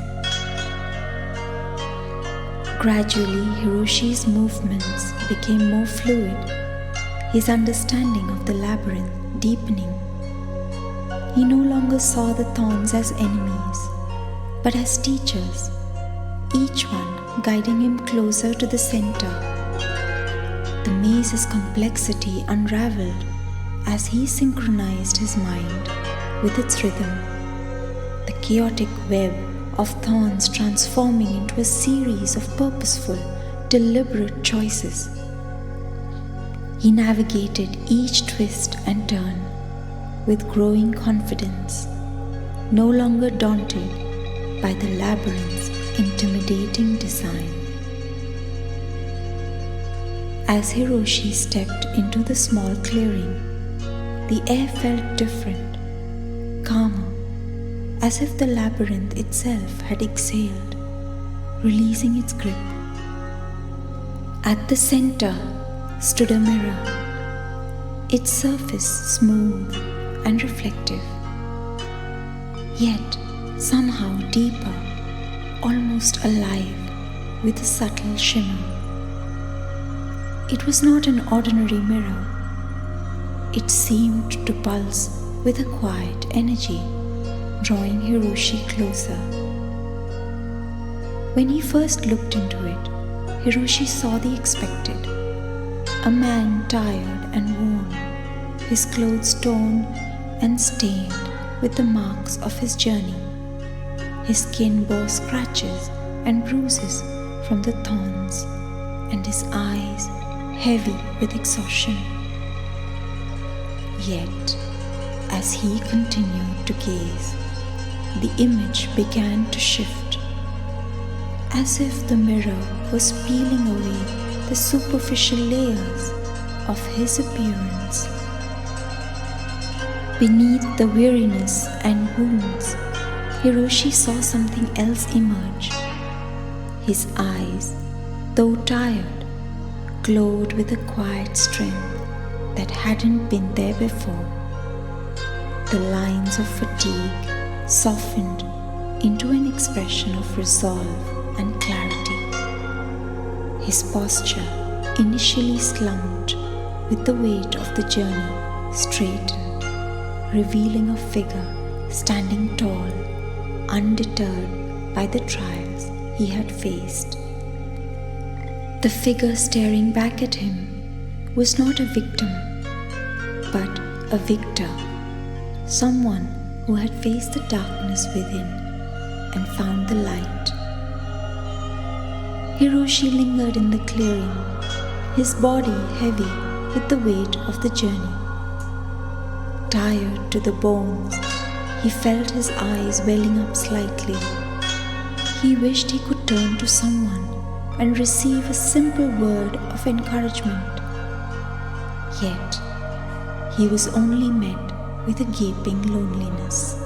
Speaker 1: Gradually, Hiroshi's movements became more fluid, his understanding of the labyrinth deepening. He no longer saw the thorns as enemies, but as teachers, each one guiding him closer to the center. The maze's complexity unraveled as he synchronized his mind with its rhythm, the chaotic web of thorns transforming into a series of purposeful, deliberate choices. He navigated each twist and turn with growing confidence, no longer daunted by the labyrinth's intimidating design. As Hiroshi stepped into the small clearing, the air felt different, calmer, as if the labyrinth itself had exhaled, releasing its grip. At the center stood a mirror, its surface smooth and reflective, yet somehow deeper, almost alive with a subtle shimmer. It was not an ordinary mirror. It seemed to pulse with a quiet energy, drawing Hiroshi closer. When he first looked into it, Hiroshi saw the expected. A man tired and worn, his clothes torn and stained with the marks of his journey. His skin bore scratches and bruises from the thorns, and his eyes heavy with exhaustion. Yet, as he continued to gaze, the image began to shift, as if the mirror was peeling away the superficial layers of his appearance. Beneath the weariness and wounds, Hiroshi saw something else emerge. His eyes, though tired, glowed with a quiet strength that hadn't been there before. The lines of fatigue softened into an expression of resolve and clarity. His posture, initially slumped with the weight of the journey, straightened, revealing a figure standing tall, undeterred by the trials he had faced. The figure staring back at him was not a victim, but a victor, someone who had faced the darkness within and found the light. Hiroshi lingered in the clearing, his body heavy with the weight of the journey. Tired to the bones, he felt his eyes welling up slightly. He wished he could turn to someone and receive a simple word of encouragement. Yet, he was only met with a gaping loneliness.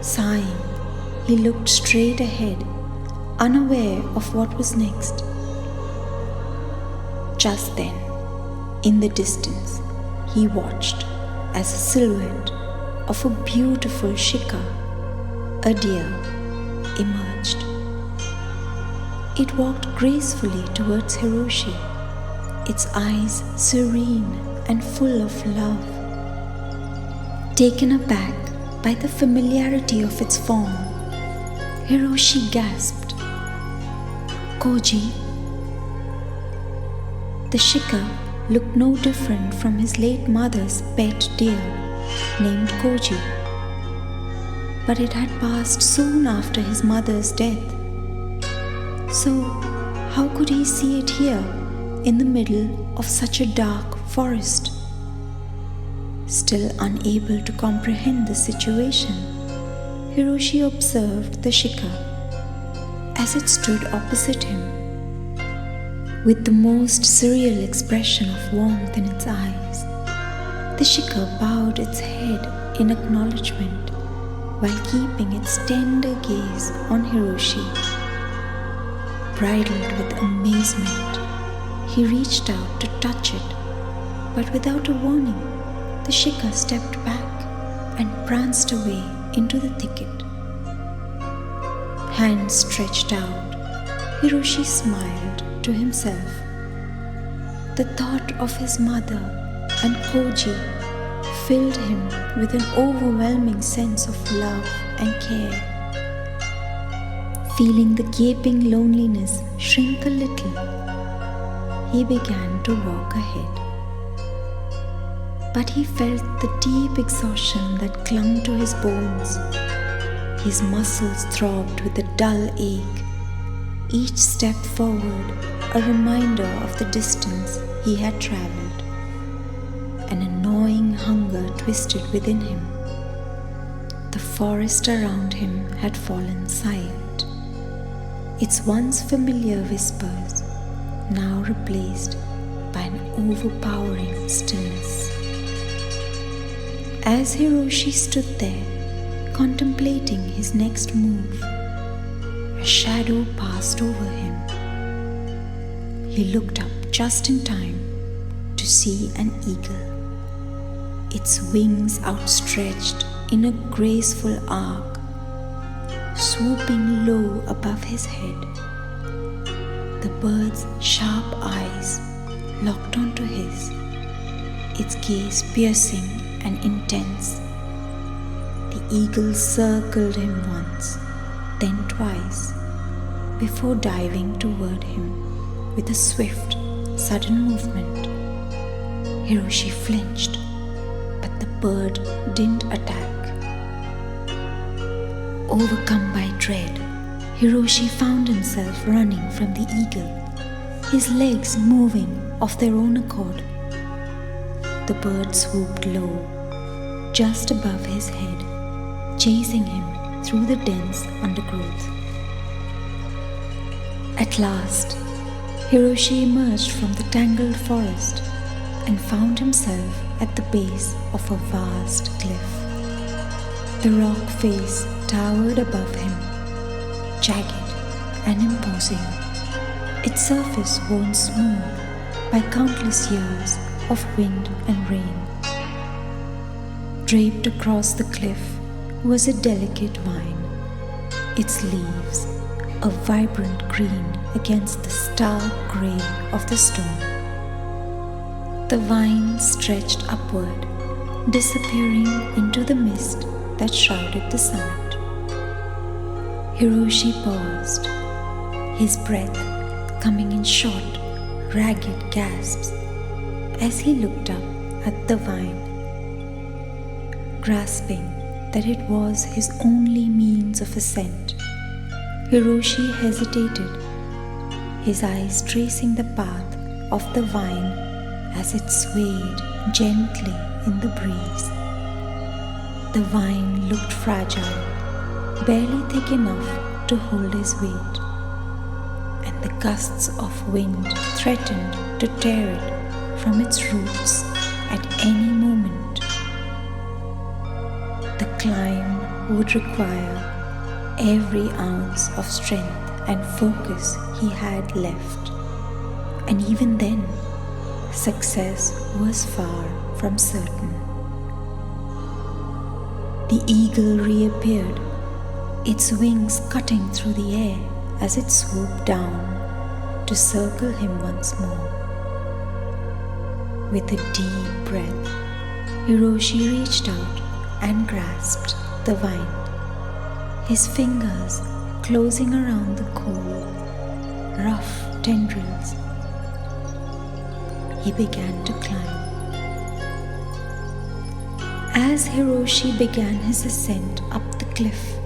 Speaker 1: Sighing, he looked straight ahead, unaware of what was next. Just then, in the distance, he watched as a silhouette of a beautiful shika, a deer, emerged. It walked gracefully towards Hiroshi, its eyes serene and full of love. Taken aback by the familiarity of its form, Hiroshi gasped, "Koji?" The shika looked no different from his late mother's pet deer named Koji, but it had passed soon after his mother's death. So, how could he see it here in the middle of such a dark forest? Still unable to comprehend the situation, Hiroshi observed the shika as it stood opposite him, with the most surreal expression of warmth in its eyes. The shika bowed its head in acknowledgement while keeping its tender gaze on Hiroshi. Bridled with amazement, he reached out to touch it, but without a warning, the shika stepped back and pranced away into the thicket. Hands stretched out, Hiroshi smiled to himself. The thought of his mother and Koji filled him with an overwhelming sense of love and care. Feeling the gaping loneliness shrink a little, he began to walk ahead. But he felt the deep exhaustion that clung to his bones. His muscles throbbed with a dull ache, each step forward a reminder of the distance he had traveled. An annoying hunger twisted within him. The forest around him had fallen silent, its once familiar whispers now replaced by an overpowering stillness. As Hiroshi stood there, contemplating his next move, a shadow passed over him. He looked up just in time to see an eagle, its wings outstretched in a graceful arc, swooping low above his head. The bird's sharp eyes locked onto his, its gaze piercing and intense. The eagle circled him once, then twice, before diving toward him with a swift, sudden movement. Hiroshi flinched, but the bird didn't attack. Overcome by dread, Hiroshi found himself running from the eagle, his legs moving of their own accord. The bird swooped low, just above his head, chasing him through the dense undergrowth. At last, Hiroshi emerged from the tangled forest and found himself at the base of a vast cliff. The rock face towered above him, jagged and imposing, its surface worn smooth by countless years of wind and rain. Draped across the cliff was a delicate vine, its leaves a vibrant green against the stark grey of the stone. The vine stretched upward, disappearing into the mist that shrouded the summit. Hiroshi paused, his breath coming in short, ragged gasps as he looked up at the vine, grasping that it was his only means of ascent. Hiroshi hesitated, his eyes tracing the path of the vine as it swayed gently in the breeze. The vine looked fragile, barely thick enough to hold his weight, and the gusts of wind threatened to tear it from its roots at any moment. The climb would require every ounce of strength and focus he had left, and even then, success was far from certain. The eagle reappeared, its wings cutting through the air as it swooped down to circle him once more. With a deep breath, Hiroshi reached out and grasped the vine, his fingers closing around the cool, rough tendrils. He began to climb. As Hiroshi began his ascent up the cliff,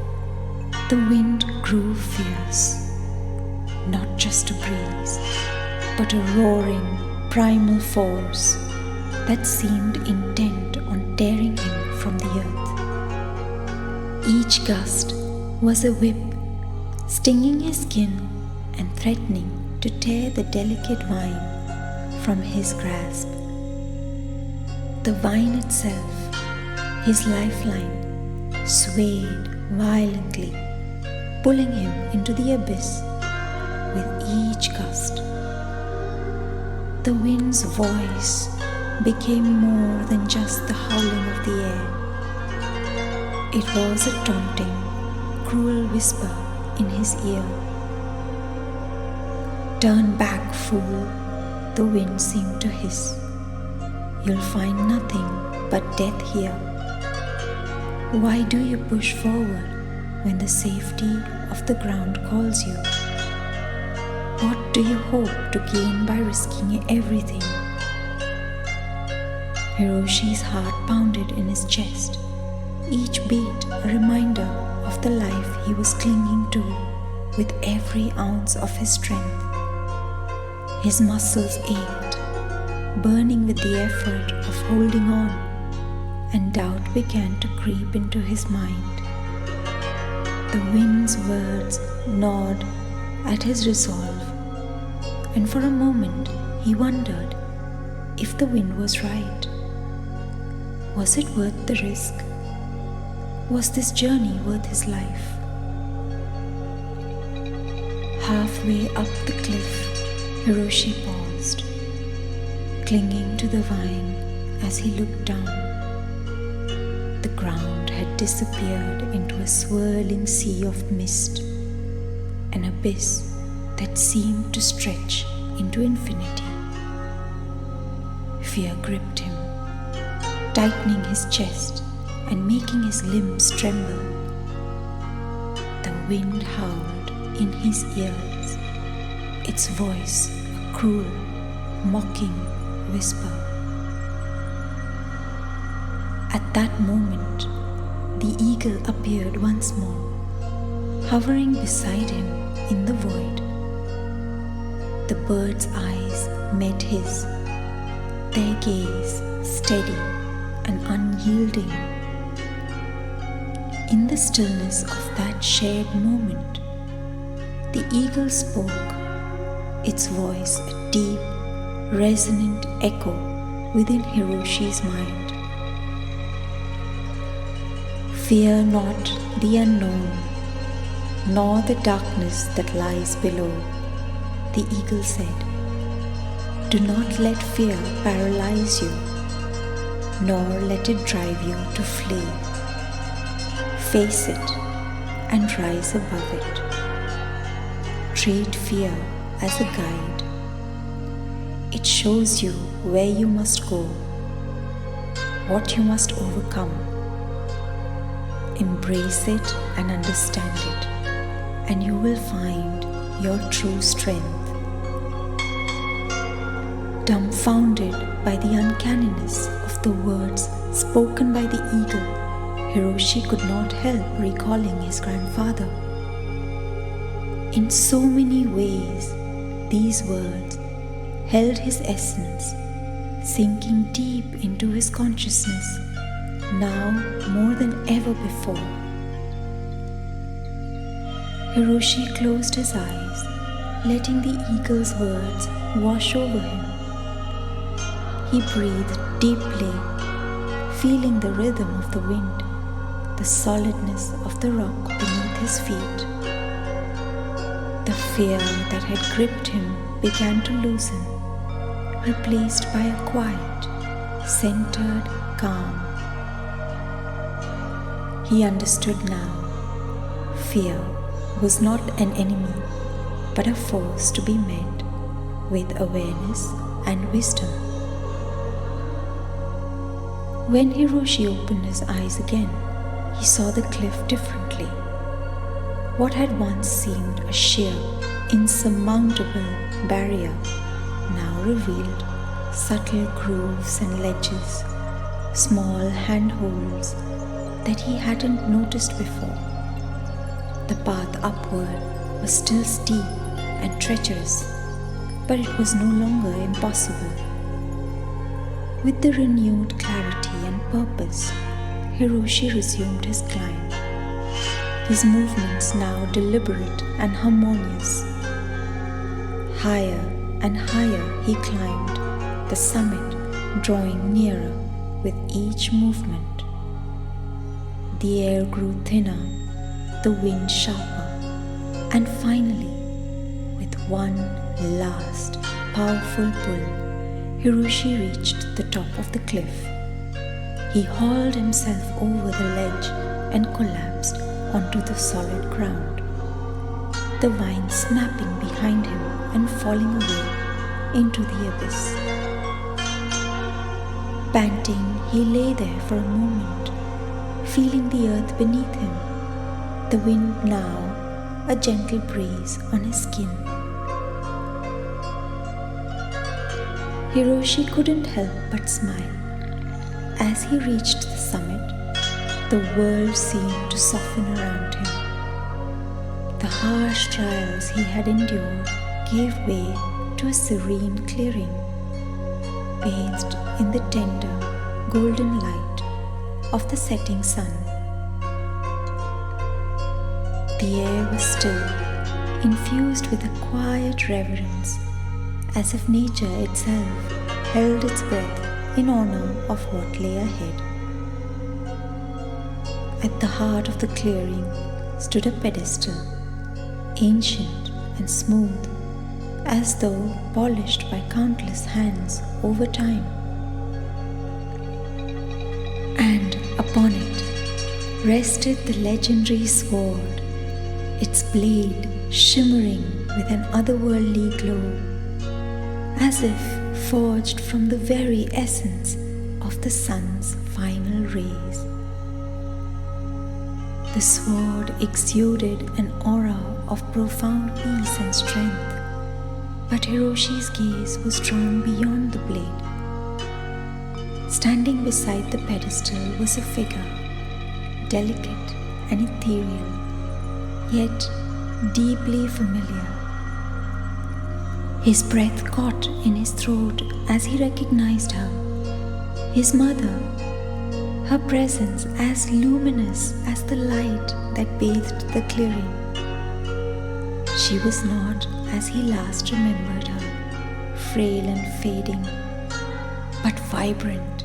Speaker 1: the wind grew fierce, not just a breeze, but a roaring, primal force that seemed intent on tearing him from the earth. Each gust was a whip, stinging his skin and threatening to tear the delicate vine from his grasp. The vine itself, his lifeline, swayed violently, pulling him into the abyss with each gust. The wind's voice became more than just the howling of the air. It was a taunting, cruel whisper in his ear. "Turn back, fool," the wind seemed to hiss. "You'll find nothing but death here. Why do you push forward when the safety of the ground calls you? What do you hope to gain by risking everything?" Hiroshi's heart pounded in his chest, each beat a reminder of the life he was clinging to with every ounce of his strength. His muscles ached, burning with the effort of holding on, and doubt began to creep into his mind. The wind's words gnawed at his resolve, and for a moment he wondered if the wind was right. Was it worth the risk? Was this journey worth his life? Halfway up the cliff, Hiroshi paused, clinging to the vine as he looked down. The ground had disappeared into a swirling sea of mist, an abyss that seemed to stretch into infinity. Fear gripped him, tightening his chest and making his limbs tremble. The wind howled in his ears, its voice a cruel, mocking whisper. At that moment, the eagle appeared once more, hovering beside him in the void. The bird's eyes met his, their gaze steady and unyielding. In the stillness of that shared moment, the eagle spoke, its voice a deep, resonant echo within Hiroshi's mind. Fear not the unknown, nor the darkness that lies below, the eagle said. Do not let fear paralyze you, nor let it drive you to flee. Face it and rise above it. Treat fear as a guide. It shows you where you must go, what you must overcome. Embrace it and understand it, and you will find your true strength. Dumbfounded by the uncanniness of the words spoken by the eagle, Hiroshi could not help recalling his grandfather. In so many ways, these words held his essence, sinking deep into his consciousness, now more than ever before. Hiroshi closed his eyes, letting the eagle's words wash over him. He breathed deeply, feeling the rhythm of the wind, the solidness of the rock beneath his feet. The fear that had gripped him began to loosen, replaced by a quiet, centered calm. He understood now. Fear was not an enemy, but a force to be met with awareness and wisdom. When Hiroshi opened his eyes again, he saw the cliff differently. What had once seemed a sheer, insurmountable barrier now revealed subtle grooves and ledges, small handholds that he hadn't noticed before. The path upward was still steep and treacherous, but it was no longer impossible. With the renewed clarity and purpose, Hiroshi resumed his climb, his movements now deliberate and harmonious. Higher and higher he climbed, the summit drawing nearer with each movement. The air grew thinner, the wind sharper, and finally, with one last powerful pull, Hiroshi reached the top of the cliff. He hauled himself over the ledge and collapsed onto the solid ground, the vine snapping behind him and falling away into the abyss. Panting, he lay there for a moment, feeling the earth beneath him, the wind now a gentle breeze on his skin. Hiroshi couldn't help but smile. As he reached the summit, the world seemed to soften around him. The harsh trials he had endured gave way to a serene clearing, bathed in the tender, golden light of the setting sun. The air was still, infused with a quiet reverence, as if nature itself held its breath in honor of what lay ahead. At the heart of the clearing stood a pedestal, ancient and smooth, as though polished by countless hands over time. And upon it rested the legendary sword, its blade shimmering with an otherworldly glow, as if forged from the very essence of the sun's final rays. The sword exuded an aura of profound peace and strength, but Hiroshi's gaze was drawn beyond the blade. Standing beside the pedestal was a figure, delicate and ethereal, yet deeply familiar. His breath caught in his throat as he recognized her. His mother, her presence as luminous as the light that bathed the clearing. She was not as he last remembered her, frail and fading, but vibrant,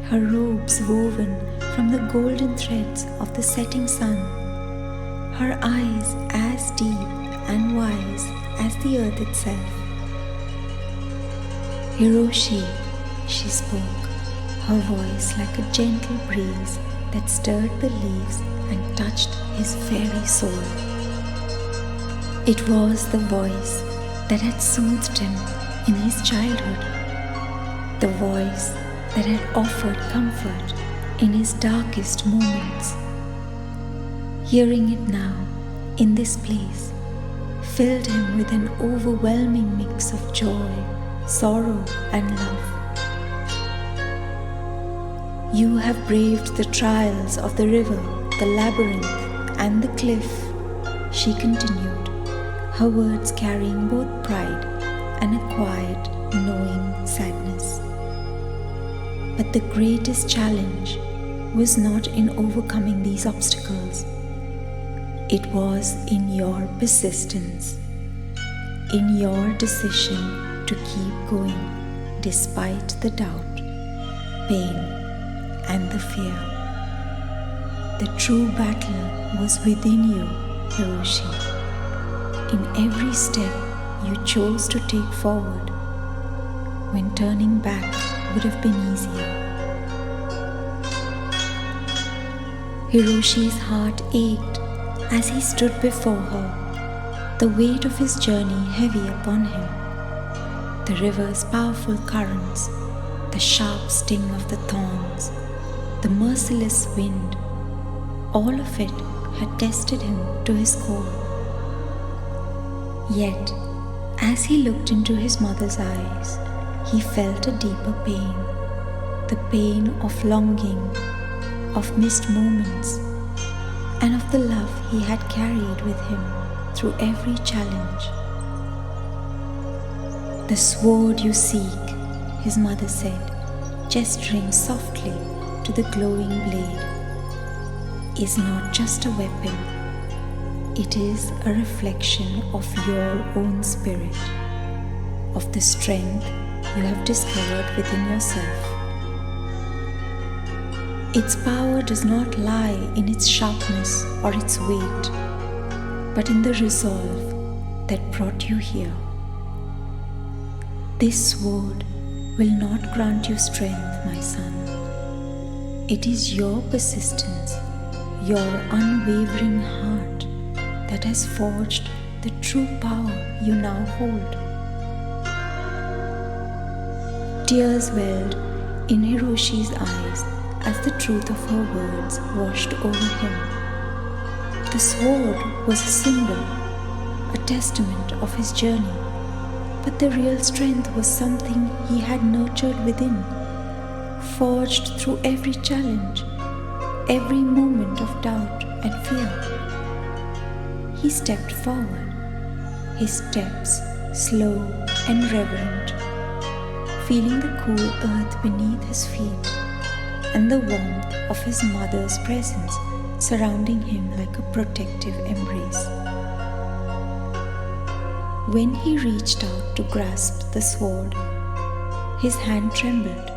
Speaker 1: her robes woven from the golden threads of the setting sun, her eyes as deep and wise as the earth itself. Hiroshi, she spoke, her voice like a gentle breeze that stirred the leaves and touched his very soul. It was the voice that had soothed him in his childhood, the voice that had offered comfort in his darkest moments. Hearing it now, in this place, filled him with an overwhelming mix of joy, sorrow, and love. You have braved the trials of the river, the labyrinth, and the cliff, she continued, her words carrying both pride and a quiet, knowing sadness. But the greatest challenge was not in overcoming these obstacles. It was in your persistence, in your decision to keep going despite the doubt, pain, and the fear. The true battle was within you, Hiroshi. In every step you chose to take forward, when turning back would have been easier. Hiroshi's heart ached as he stood before her, the weight of his journey heavy upon him. The river's powerful currents, the sharp sting of the thorns, the merciless wind, all of it had tested him to his core. Yet, as he looked into his mother's eyes, he felt a deeper pain, the pain of longing, of missed moments, and of the love he had carried with him through every challenge. The sword you seek, his mother said, gesturing softly to the glowing blade, is not just a weapon. It is a reflection of your own spirit, of the strength you have discovered within yourself. Its power does not lie in its sharpness or its weight, but in the resolve that brought you here. This sword will not grant you strength, my son. It is your persistence, your unwavering heart that has forged the true power you now hold. Tears welled in Hiroshi's eyes as the truth of her words washed over him. The sword was a symbol, a testament of his journey, but the real strength was something he had nurtured within, forged through every challenge, every moment of doubt and fear. He stepped forward, his steps slow and reverent, feeling the cool earth beneath his feet and the warmth of his mother's presence surrounding him like a protective embrace. When he reached out to grasp the sword, his hand trembled,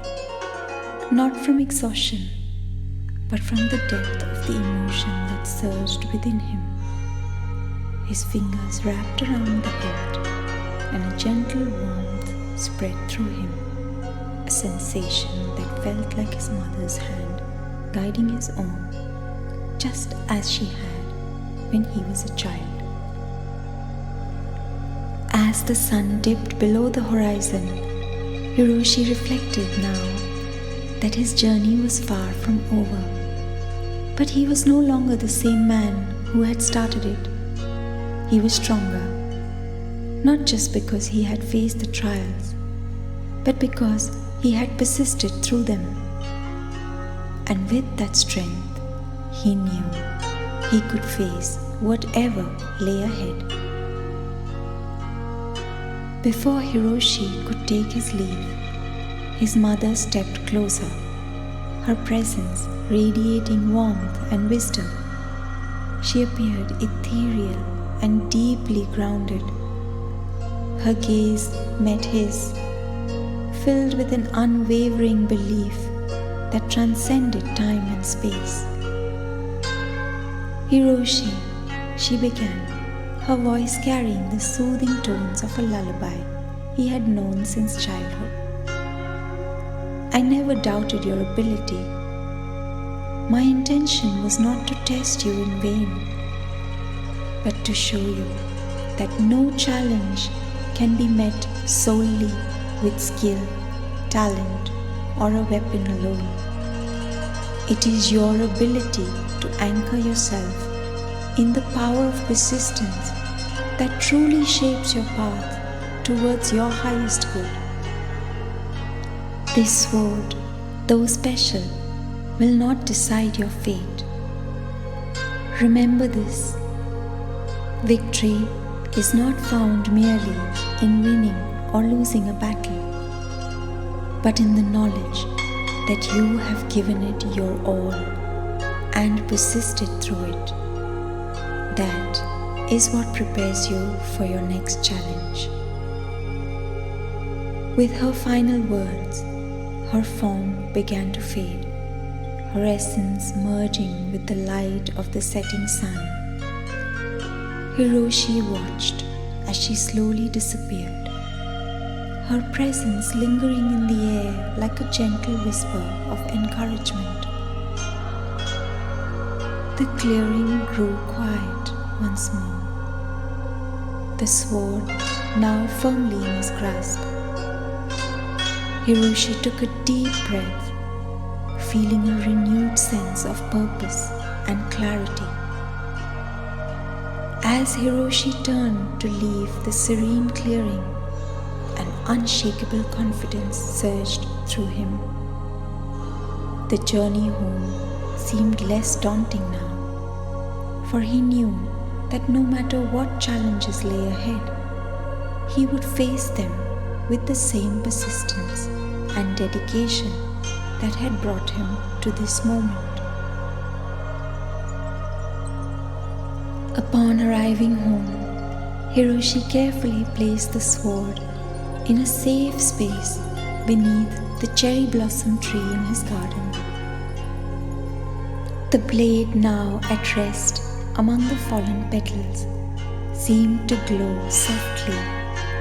Speaker 1: not from exhaustion, but from the depth of the emotion that surged within him. His fingers wrapped around the hilt, and a gentle warmth spread through him, a sensation that felt like his mother's hand guiding his own, just as she had when he was a child. As the sun dipped below the horizon, Hiroshi reflected now that his journey was far from over. But he was no longer the same man who had started it. He was stronger, not just because he had faced the trials, but because he had persisted through them. And with that strength, he knew he could face whatever lay ahead. Before Hiroshi could take his leave, his mother stepped closer, her presence radiating warmth and wisdom. She appeared ethereal and deeply grounded. Her gaze met his, filled with an unwavering belief that transcended time and space. "Hiroshi," she began, her voice carrying the soothing tones of a lullaby he had known since childhood. "I never doubted your ability. My intention was not to test you in vain, but to show you that no challenge can be met solely with skill, talent, or a weapon alone. It is your ability to anchor yourself in the power of persistence that truly shapes your path towards your highest good. This sword, though special, will not decide your fate. Remember this: victory is not found merely in winning or losing a battle, but in the knowledge that you have given it your all and persisted through it. That is what prepares you for your next challenge." With her final words, her form began to fade, her essence merging with the light of the setting sun. Hiroshi watched as she slowly disappeared, her presence lingering in the air like a gentle whisper of encouragement. The clearing grew quiet once more, the sword now firmly in his grasp. Hiroshi took a deep breath, feeling a renewed sense of purpose and clarity. As Hiroshi turned to leave the serene clearing, an unshakable confidence surged through him. The journey home seemed less daunting now, for he knew that no matter what challenges lay ahead, he would face them with the same persistence and dedication that had brought him to this moment. Upon arriving home, Hiroshi carefully placed the sword in a safe space beneath the cherry blossom tree in his garden. The blade, now at rest among the fallen petals, seemed to glow softly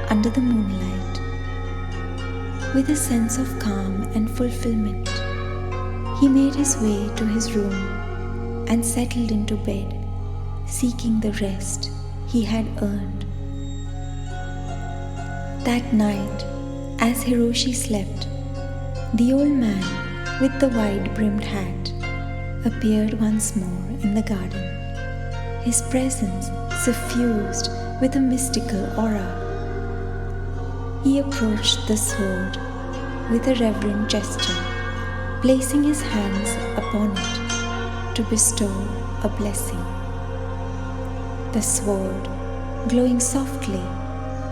Speaker 1: under the moonlight. With a sense of calm and fulfillment, he made his way to his room and settled into bed, seeking the rest he had earned. That night, as Hiroshi slept, the old man with the wide-brimmed hat appeared once more in the garden, his presence suffused with a mystical aura. He approached the sword with a reverent gesture, placing his hands upon it to bestow a blessing. The sword, glowing softly,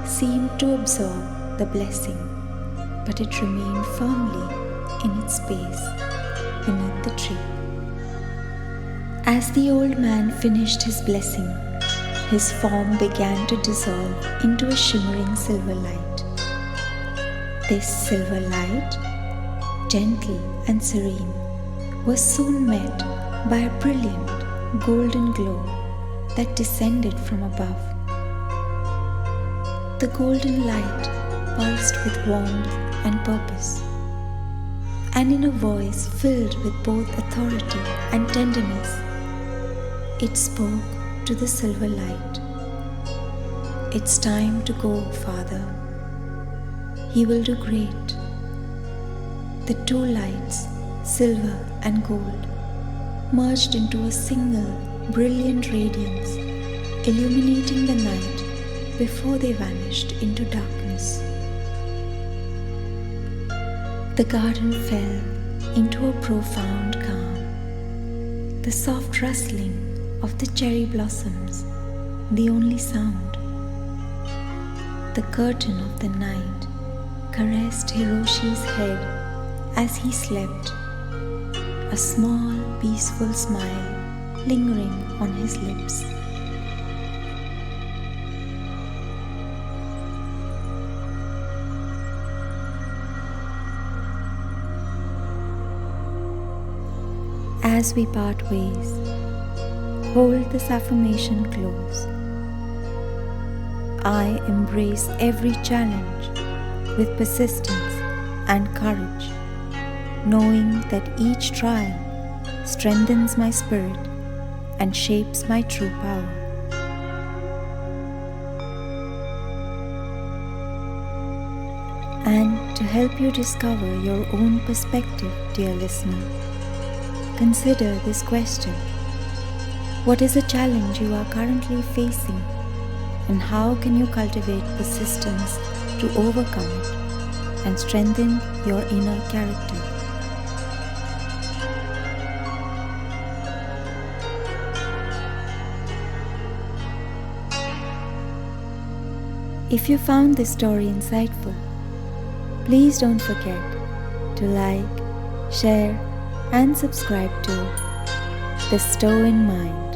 Speaker 1: seemed to absorb the blessing, but it remained firmly in its space beneath the tree. As the old man finished his blessing, his form began to dissolve into a shimmering silver light. This silver light, gentle and serene, was soon met by a brilliant golden glow that descended from above. The golden light pulsed with warmth and purpose, and in a voice filled with both authority and tenderness, it spoke to the silver light. "It's time to go, Father. He will do great." The two lights, silver and gold, merged into a single, brilliant radiance, illuminating the night before they vanished into darkness. The garden fell into a profound calm. The soft rustling of the cherry blossoms, the only sound. The curtain of the night caressed Hiroshi's head as he slept, a small, peaceful smile lingering on his lips. As we part ways, hold this affirmation close. I embrace every challenge with persistence and courage, knowing that each trial strengthens my spirit and shapes my true power. And to help you discover your own perspective, dear listener, consider this question. What is a challenge you are currently facing, and how can you cultivate persistence to overcome it and strengthen your inner character? If you found this story insightful, please don't forget to like, share, and subscribe to the Stoen Mind.